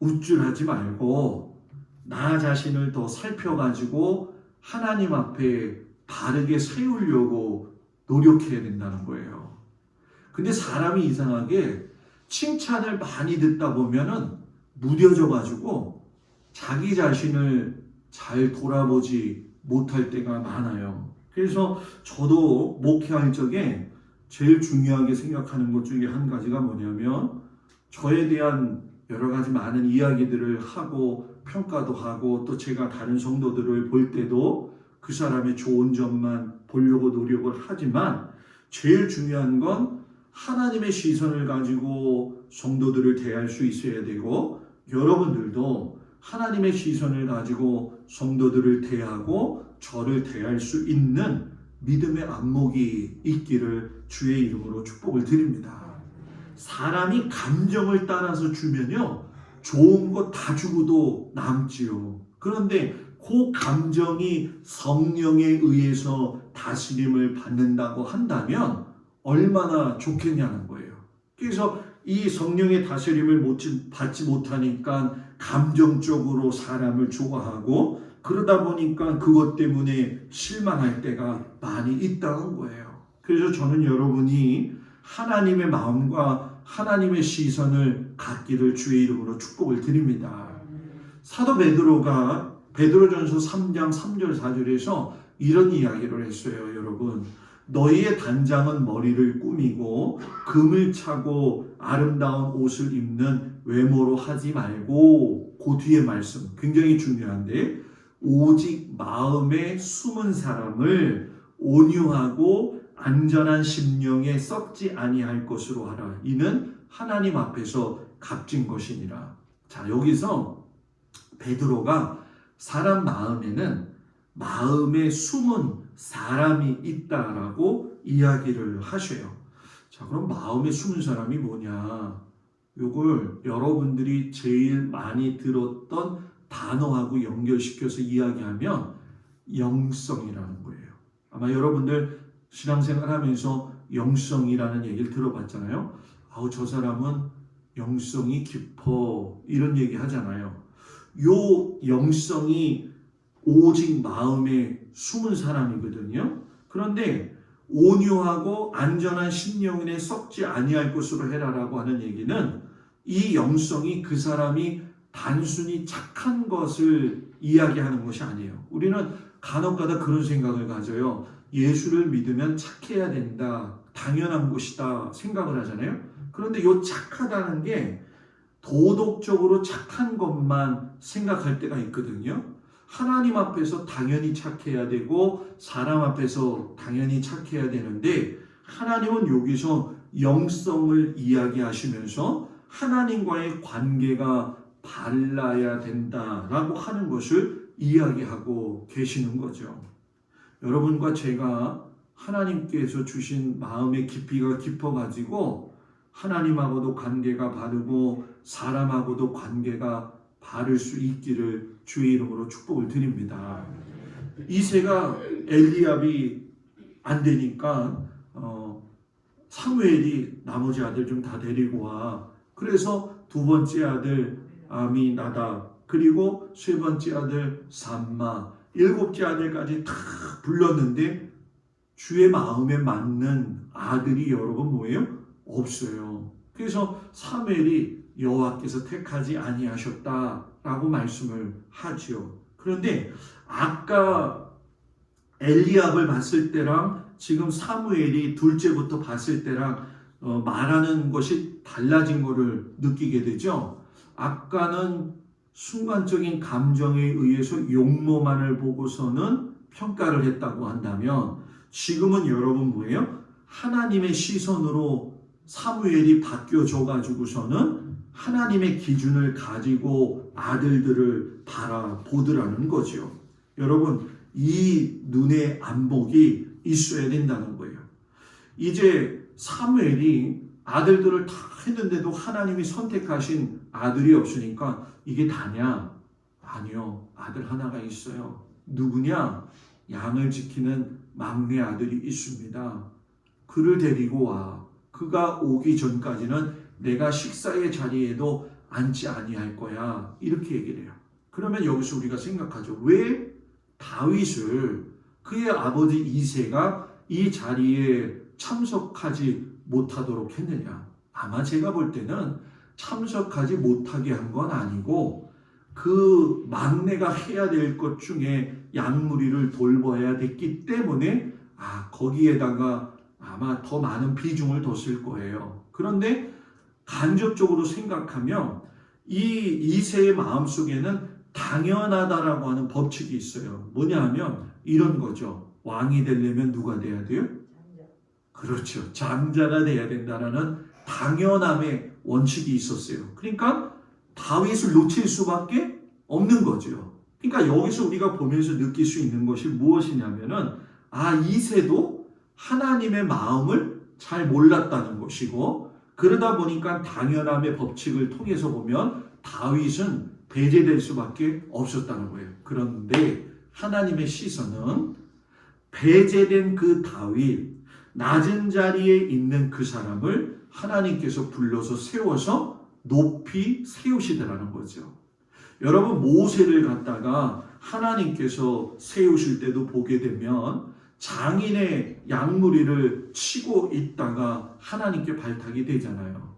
우쭐하지 말고 나 자신을 더 살펴가지고 하나님 앞에 바르게 세우려고 노력해야 된다는 거예요. 근데 사람이 이상하게 칭찬을 많이 듣다 보면은 무뎌져가지고 자기 자신을 잘 돌아보지 못할 때가 많아요. 그래서 저도 목회할 적에 제일 중요하게 생각하는 것 중에 한 가지가 뭐냐면 저에 대한 여러 가지 많은 이야기들을 하고 평가도 하고 또 제가 다른 성도들을 볼 때도 그 사람의 좋은 점만 보려고 노력을 하지만 제일 중요한 건 하나님의 시선을 가지고 성도들을 대할 수 있어야 되고 여러분들도 하나님의 시선을 가지고 성도들을 대하고 저를 대할 수 있는 믿음의 안목이 있기를 주의 이름으로 축복을 드립니다. 사람이 감정을 따라서 주면요 좋은 거 다 주고도 남지요. 그런데 그 감정이 성령에 의해서 다스림을 받는다고 한다면 얼마나 좋겠냐는 거예요. 그래서 이 성령의 다스림을 받지 못하니까 감정적으로 사람을 좋아하고 그러다 보니까 그것 때문에 실망할 때가 많이 있다는 거예요. 그래서 저는 여러분이 하나님의 마음과 하나님의 시선을 갖기를 주의 이름으로 축복을 드립니다. 사도 베드로가 베드로전서 3장 3절 4절에서 이런 이야기를 했어요. 여러분, 너희의 단장은 머리를 꾸미고 금을 차고 아름다운 옷을 입는 외모로 하지 말고, 그 뒤에 말씀 굉장히 중요한데, 오직 마음에 숨은 사람을 온유하고 안전한 심령에 썩지 아니할 것으로 하라. 이는 하나님 앞에서 값진 것이니라. 자, 여기서 베드로가 사람 마음에는 마음에 숨은 사람이 있다라고 이야기를 하셔요. 자, 그럼 마음에 숨은 사람이 뭐냐? 이걸 여러분들이 제일 많이 들었던 단어하고 연결시켜서 이야기하면 영성이라는 거예요. 아마 여러분들 신앙생활 하면서 영성이라는 얘기를 들어봤잖아요. 아우, 저 사람은 영성이 깊어, 이런 얘기 하잖아요. 요 영성이 오직 마음에 숨은 사람이거든요. 그런데 온유하고 안전한 심령에 썩지 아니할 것으로 해라라고 하는 얘기는 이 영성이 그 사람이 단순히 착한 것을 이야기하는 것이 아니에요. 우리는 간혹가다 그런 생각을 가져요. 예수를 믿으면 착해야 된다, 당연한 것이다 생각을 하잖아요. 그런데 이 착하다는 게 도덕적으로 착한 것만 생각할 때가 있거든요. 하나님 앞에서 당연히 착해야 되고 사람 앞에서 당연히 착해야 되는데, 하나님은 여기서 영성을 이야기하시면서 하나님과의 관계가 발라야 된다라고 하는 것을 이야기하고 계시는 거죠. 여러분과 제가 하나님께서 주신 마음의 깊이가 깊어가지고 하나님하고도 관계가 바르고 사람하고도 관계가 바를 수 있기를 주의 이름으로 축복을 드립니다. 이새가 엘리압이 안 되니까 사무엘이 나머지 아들 좀 다 데리고 와. 그래서 두 번째 아들 아미나답, 그리고 세 번째 아들 삼마, 일곱째 아들까지 다 불렀는데 주의 마음에 맞는 아들이 여러분 뭐예요? 없어요. 그래서 사무엘이 여호와께서 택하지 아니하셨다라고 말씀을 하지요. 그런데 아까 엘리압을 봤을 때랑 지금 사무엘이 둘째부터 봤을 때랑 말하는 것이 달라진 것을 느끼게 되죠. 아까는 순간적인 감정에 의해서 용모만을 보고서는 평가를 했다고 한다면, 지금은 여러분 뭐예요? 하나님의 시선으로 사무엘이 바뀌어져 가지고서는 하나님의 기준을 가지고 아들들을 바라보더라는 거죠. 여러분, 이 눈의 안목이 있어야 된다는 거예요. 이제 사무엘이 아들들을 다 했는데도 하나님이 선택하신 아들이 없으니까 이게 다냐? 아니요. 아들 하나가 있어요. 누구냐? 양을 지키는 막내 아들이 있습니다. 그를 데리고 와. 그가 오기 전까지는 내가 식사의 자리에도 앉지 아니할 거야. 이렇게 얘기를 해요. 그러면 여기서 우리가 생각하죠. 왜 다윗을 그의 아버지 이새가 이 자리에 참석하지 못하도록 했느냐? 아마 제가 볼 때는 참석하지 못하게 한 건 아니고 그 막내가 해야 될 것 중에 양무리를 돌봐야 됐기 때문에 거기에다가 아마 더 많은 비중을 뒀을 거예요. 그런데 간접적으로 생각하면 이 이새의 마음속에는 당연하다라고 하는 법칙이 있어요. 뭐냐 하면 이런 거죠. 왕이 되려면 누가 돼야 돼요? 그렇죠. 장자가 돼야 된다는 당연함의 원칙이 있었어요. 그러니까 다윗을 놓칠 수밖에 없는 거죠. 그러니까 여기서 우리가 보면서 느낄 수 있는 것이 무엇이냐면은 이새도 하나님의 마음을 잘 몰랐다는 것이고, 그러다 보니까 당연함의 법칙을 통해서 보면 다윗은 배제될 수밖에 없었다는 거예요. 그런데 하나님의 시선은 배제된 그 다윗, 낮은 자리에 있는 그 사람을 하나님께서 불러서 세워서 높이 세우시더라는 거죠. 여러분, 모세를 갖다가 하나님께서 세우실 때도 보게 되면 장인의 양무리를 치고 있다가 하나님께 발탁이 되잖아요.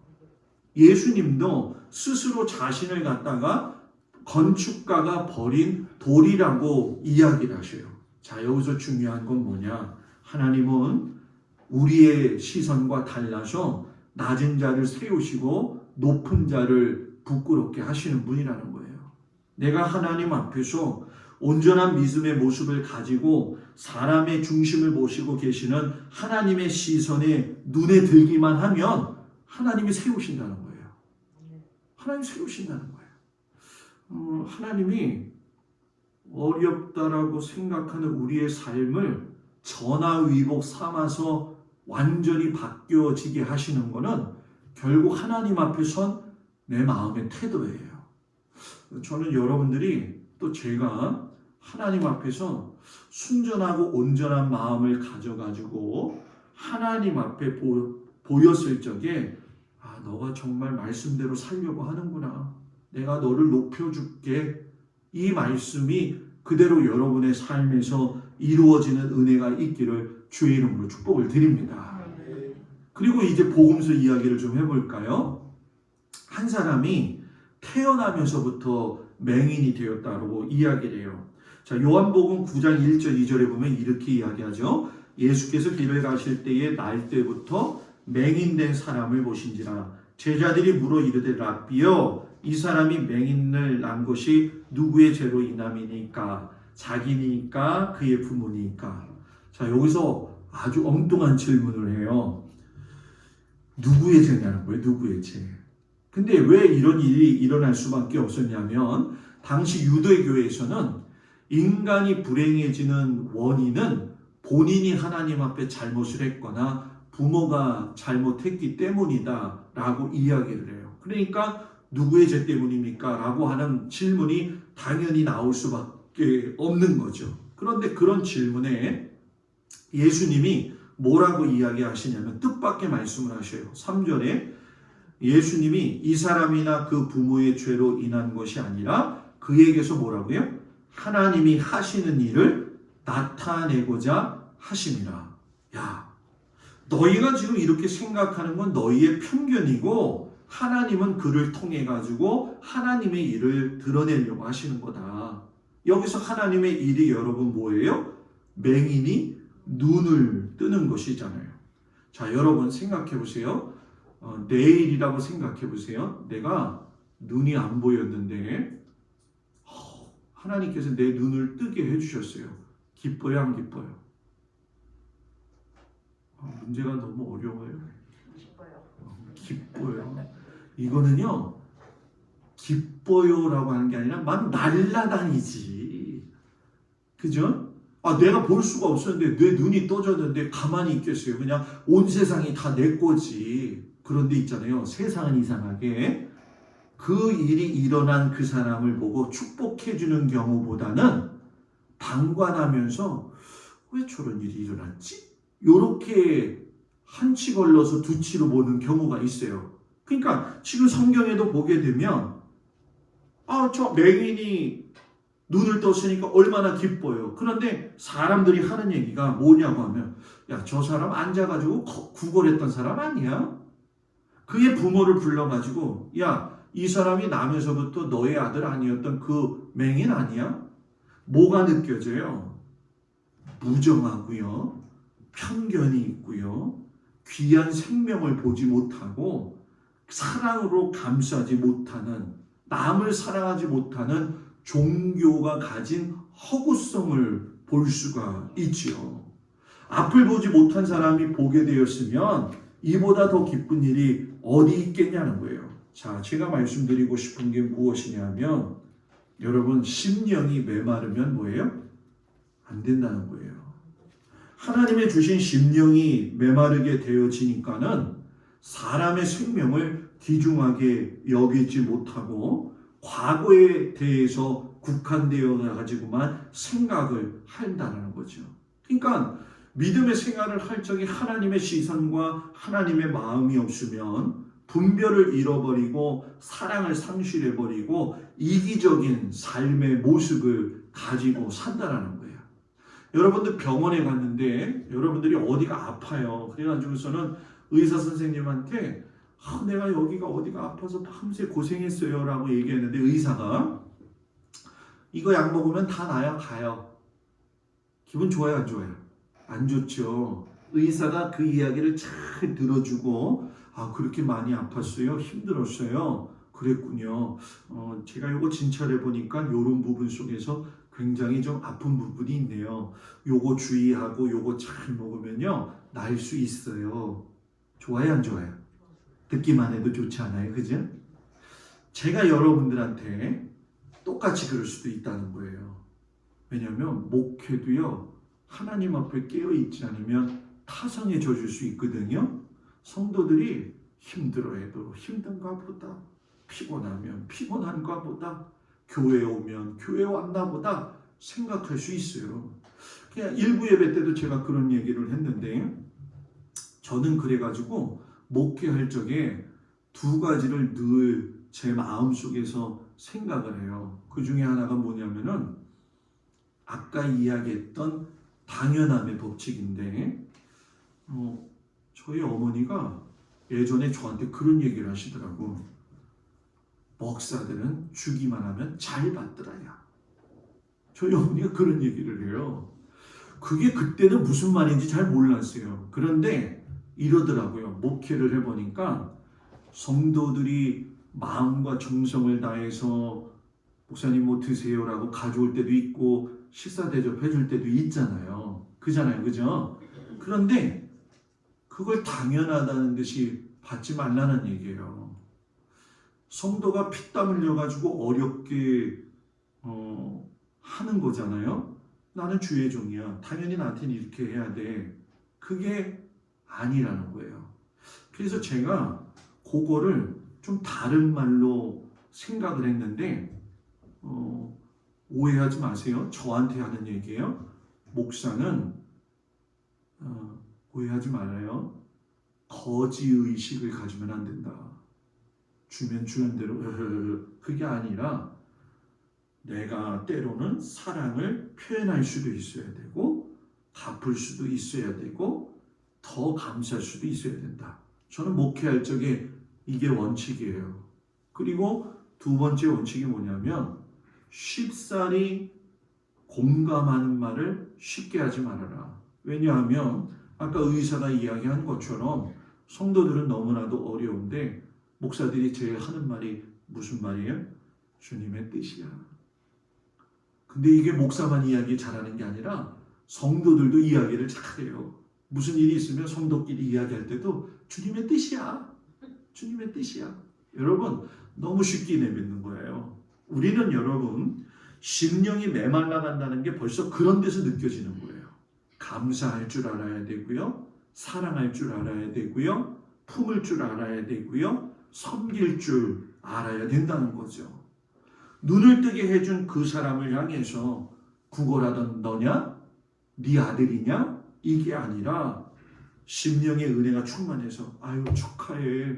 예수님도 스스로 자신을 갖다가 건축가가 버린 돌이라고 이야기를 하셔요. 자, 여기서 중요한 건 뭐냐? 하나님은 우리의 시선과 달라서 낮은 자를 세우시고 높은 자를 부끄럽게 하시는 분이라는 거예요. 내가 하나님 앞에서 온전한 믿음의 모습을 가지고 사람의 중심을 모시고 계시는 하나님의 시선에 눈에 들기만 하면 하나님이 세우신다는 거예요. 하나님이 세우신다는 거예요. 하나님이 어렵다라고 생각하는 우리의 삶을 전화위복 삼아서 완전히 바뀌어지게 하시는 것은 결국 하나님 앞에 선 내 마음의 태도예요. 저는 여러분들이 또 제가 하나님 앞에서 순전하고 온전한 마음을 가져가지고 하나님 앞에 보였을 적에 너가 정말 말씀대로 살려고 하는구나. 내가 너를 높여줄게. 이 말씀이 그대로 여러분의 삶에서 이루어지는 은혜가 있기를 주의 이름으로 축복을 드립니다. 그리고 이제 복음서 이야기를 좀 해볼까요? 한 사람이 태어나면서부터 맹인이 되었다고 이야기를 해요. 자, 요한복음 9장 1절 2절에 보면 이렇게 이야기하죠. 예수께서 길을 가실 때에 날 때부터 맹인된 사람을 보신지라. 제자들이 물어 이르되 랍비여, 이 사람이 맹인을 난 것이 누구의 죄로 인함이니까? 자기니까 그의 부모니까? 자, 여기서 아주 엉뚱한 질문을 해요. 누구의 죄냐는 거예요. 누구의 죄. 근데 왜 이런 일이 일어날 수밖에 없었냐면 당시 유대교에서는 인간이 불행해지는 원인은 본인이 하나님 앞에 잘못을 했거나 부모가 잘못했기 때문이다 라고 이야기를 해요. 그러니까 누구의 죄 때문입니까? 라고 하는 질문이 당연히 나올 수밖에 없는 거죠. 그런데 그런 질문에 예수님이 뭐라고 이야기하시냐면 뜻밖의 말씀을 하셔요. 3절에 예수님이 이 사람이나 그 부모의 죄로 인한 것이 아니라 그에게서 뭐라고요? 하나님이 하시는 일을 나타내고자 하심이라. 야, 너희가 지금 이렇게 생각하는 건 너희의 편견이고 하나님은 그를 통해 가지고 하나님의 일을 드러내려고 하시는 거다. 여기서 하나님의 일이 여러분 뭐예요? 맹인이 눈을 뜨는 것이잖아요. 자, 여러분 생각해 보세요. 내일이라고 생각해 보세요. 내가 눈이 안 보였는데 하나님께서 내 눈을 뜨게 해주셨어요. 기뻐요, 안 기뻐요? 문제가 너무 어려워요. 기뻐요. 이거는요, 기뻐요라고 하는 게 아니라 막 날라다니지. 그죠? 내가 볼 수가 없었는데 내 눈이 떠졌는데 가만히 있겠어요. 그냥 온 세상이 다 내 거지. 그런데 있잖아요. 세상은 이상하게 그 일이 일어난 그 사람을 보고 축복해주는 경우보다는 방관하면서 왜 저런 일이 일어났지? 요렇게 한치 걸러서 두치로 보는 경우가 있어요. 그러니까 지금 성경에도 보게 되면 저 맹인이 눈을 떴으니까 얼마나 기뻐요. 그런데 사람들이 하는 얘기가 뭐냐고 하면 야, 저 사람 앉아가지고 구걸했던 사람 아니야? 그의 부모를 불러가지고 야, 이 사람이 나면서부터 너의 아들 아니었던 그 맹인 아니야? 뭐가 느껴져요? 무정하고요. 편견이 있고요. 귀한 생명을 보지 못하고 사랑으로 감싸지 못하는, 남을 사랑하지 못하는 종교가 가진 허구성을 볼 수가 있지요. 앞을 보지 못한 사람이 보게 되었으면 이보다 더 기쁜 일이 어디 있겠냐는 거예요. 자, 제가 말씀드리고 싶은 게 무엇이냐면 여러분, 심령이 메마르면 뭐예요? 안 된다는 거예요. 하나님의 주신 심령이 메마르게 되어지니까는 사람의 생명을 귀중하게 여기지 못하고 과거에 대해서 국한되어 가지고만 생각을 한다는 거죠. 그러니까 믿음의 생활을 할 적에 하나님의 시선과 하나님의 마음이 없으면 분별을 잃어버리고 사랑을 상실해버리고 이기적인 삶의 모습을 가지고 산다라는 거예요. 여러분들 병원에 갔는데 여러분들이 어디가 아파요. 그래가지고서는 의사 선생님한테 내가 여기가 어디가 아파서 밤새 고생했어요 라고 얘기했는데 의사가 이거 약 먹으면 다 나야 가요. 기분 좋아요 안 좋아요? 안 좋죠. 의사가 그 이야기를 잘 들어주고 그렇게 많이 아팠어요? 힘들었어요? 그랬군요. 제가 이거 진찰해 보니까 이런 부분 속에서 굉장히 좀 아픈 부분이 있네요. 요거 주의하고 요거 잘 먹으면요 날 수 있어요. 좋아요 안 좋아요? 듣기만 해도 좋지 않아요? 그죠? 제가 여러분들한테 똑같이 그럴 수도 있다는 거예요. 왜냐하면 목회도요 하나님 앞에 깨어있지 않으면 타성에 젖을 수 있거든요. 성도들이 힘들어해도 힘든가 보다, 피곤하면 피곤한가 보다, 교회에 오면 교회 왔나 보다 생각할 수 있어요. 그냥 일부 예배 때도 제가 그런 얘기를 했는데 저는 그래가지고 목회할 적에 두 가지를 늘 제 마음속에서 생각을 해요. 그 중에 하나가 뭐냐면은 아까 이야기했던 당연함의 법칙인데 저희 어머니가 예전에 저한테 그런 얘기를 하시더라고. 목사들은 주기만 하면 잘 받더라야. 저희 어머니가 그런 얘기를 해요. 그게 그때는 무슨 말인지 잘 몰랐어요. 그런데 이러더라고요. 목회를 해보니까 성도들이 마음과 정성을 다해서 목사님 뭐 드세요라고 가져올 때도 있고 식사 대접해 줄 때도 있잖아요. 그잖아요. 그죠? 그런데 그걸 당연하다는 듯이 받지 말라는 얘기예요. 성도가 피땀 흘려가지고 어렵게 하는 거잖아요. 나는 주의 종이야. 당연히 나한테는 이렇게 해야 돼. 그게 아니라는 거예요. 그래서 제가 그거를 좀 다른 말로 생각을 했는데 오해하지 마세요. 저한테 하는 얘기예요. 목사는 오해하지 말아요. 거지의식을 가지면 안 된다. 주면 주는 대로 그게 아니라 내가 때로는 사랑을 표현할 수도 있어야 되고 갚을 수도 있어야 되고 더 감사할 수도 있어야 된다. 저는 목회할 적에 이게 원칙이에요. 그리고 두 번째 원칙이 뭐냐면 쉽사리 공감하는 말을 쉽게 하지 말아라. 왜냐하면 아까 의사가 이야기한 것처럼 성도들은 너무나도 어려운데 목사들이 제일 하는 말이 무슨 말이에요? 주님의 뜻이야. 근데 이게 목사만 이야기 잘하는 게 아니라 성도들도 이야기를 잘해요. 무슨 일이 있으면 성도끼리 이야기할 때도 주님의 뜻이야. 주님의 뜻이야. 여러분 너무 쉽게 내뱉는 거예요. 우리는 여러분 심령이 메말라 간다는 게 벌써 그런 데서 느껴지는 거예요. 감사할 줄 알아야 되고요. 사랑할 줄 알아야 되고요. 품을 줄 알아야 되고요. 섬길 줄 알아야 된다는 거죠. 눈을 뜨게 해준 그 사람을 향해서 구걸하던 너냐? 네 아들이냐? 이게 아니라 심령의 은혜가 충만해서 아유 축하해,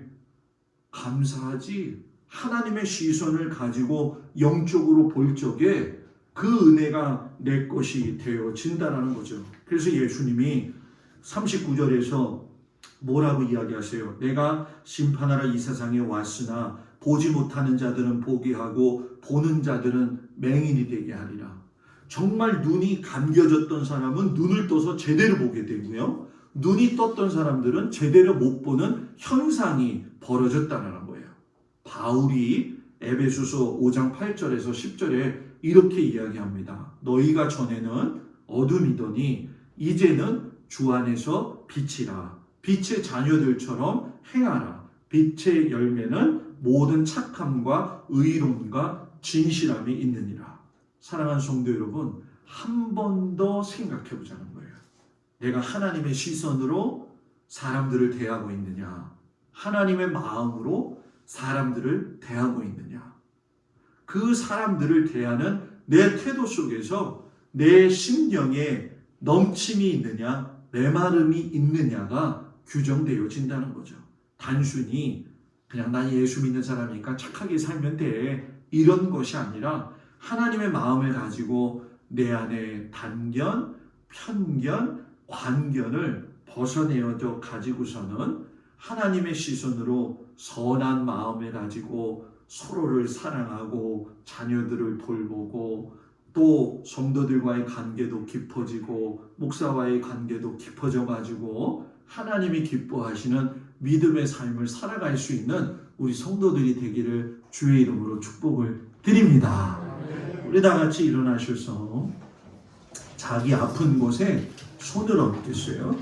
감사하지, 하나님의 시선을 가지고 영적으로 볼 적에 그 은혜가 내 것이 되어진다는 거죠. 그래서 예수님이 39절에서 뭐라고 이야기하세요? 내가 심판하러 이 세상에 왔으나 보지 못하는 자들은 보게 하고 보는 자들은 맹인이 되게 하리라. 정말 눈이 감겨졌던 사람은 눈을 떠서 제대로 보게 되고요, 눈이 떴던 사람들은 제대로 못 보는 현상이 벌어졌다는 거예요. 바울이 에베소서 5장 8절에서 10절에 이렇게 이야기합니다. 너희가 전에는 어둠이더니 이제는 주 안에서 빛이라. 빛의 자녀들처럼 행하라. 빛의 열매는 모든 착함과 의로움과 진실함이 있느니라. 사랑하는 성도 여러분, 한 번 더 생각해 보자는 거예요. 내가 하나님의 시선으로 사람들을 대하고 있느냐, 하나님의 마음으로 사람들을 대하고 있느냐, 그 사람들을 대하는 내 태도 속에서 내 심령에 넘침이 있느냐, 메마름이 있느냐가 규정되어진다는 거죠. 단순히 그냥 나 예수 믿는 사람이니까 착하게 살면 돼, 이런 것이 아니라 하나님의 마음을 가지고 내 안에 단견, 편견, 관견을 벗어내어져 가지고서는 하나님의 시선으로 선한 마음을 가지고 서로를 사랑하고 자녀들을 돌보고 또 성도들과의 관계도 깊어지고 목사와의 관계도 깊어져 가지고 하나님이 기뻐하시는 믿음의 삶을 살아갈 수 있는 우리 성도들이 되기를 주의 이름으로 축복을 드립니다. 우리 다 같이 일어나셔서 자기 아픈 곳에 손을 얹겠어요.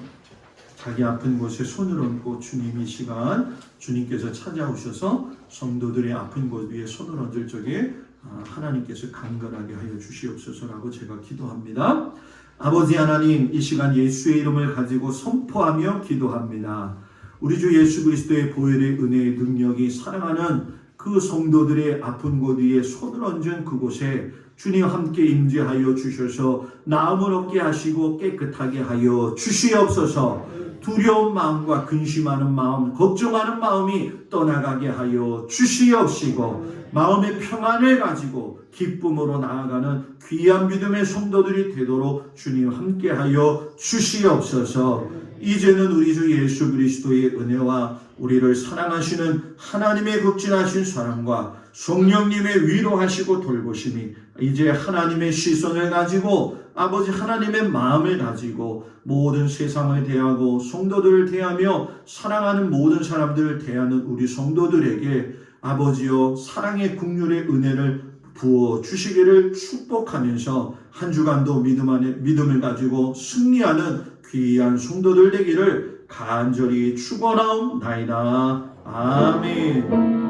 자기 아픈 곳에 손을 얹고 주님 이 시간 주님께서 찾아오셔서 성도들의 아픈 곳 위에 손을 얹을 적에 하나님께서 강건하게 하여 주시옵소서라고 제가 기도합니다. 아버지 하나님, 이 시간 예수의 이름을 가지고 선포하며 기도합니다. 우리 주 예수 그리스도의 보혈의 은혜의 능력이 사랑하는 그 성도들의 아픈 곳 위에 손을 얹은 그곳에 주님 함께 임재하여 주셔서 나음을 얻게 하시고 깨끗하게 하여 주시옵소서. 두려운 마음과 근심하는 마음, 걱정하는 마음이 떠나가게 하여 주시옵시고 마음의 평안을 가지고 기쁨으로 나아가는 귀한 믿음의 성도들이 되도록 주님 함께하여 주시옵소서. 이제는 우리 주 예수 그리스도의 은혜와 우리를 사랑하시는 하나님의 극진하신 사랑과 성령님의 위로하시고 돌보심이 이제 하나님의 시선을 가지고 아버지 하나님의 마음을 가지고 모든 세상을 대하고 성도들을 대하며 사랑하는 모든 사람들을 대하는 우리 성도들에게 아버지여 사랑의 긍휼의 은혜를 부어 주시기를 축복하면서 한 주간도 믿음을 가지고 승리하는 귀한 성도들 되기를 간절히 축원하옵나이다. 아멘.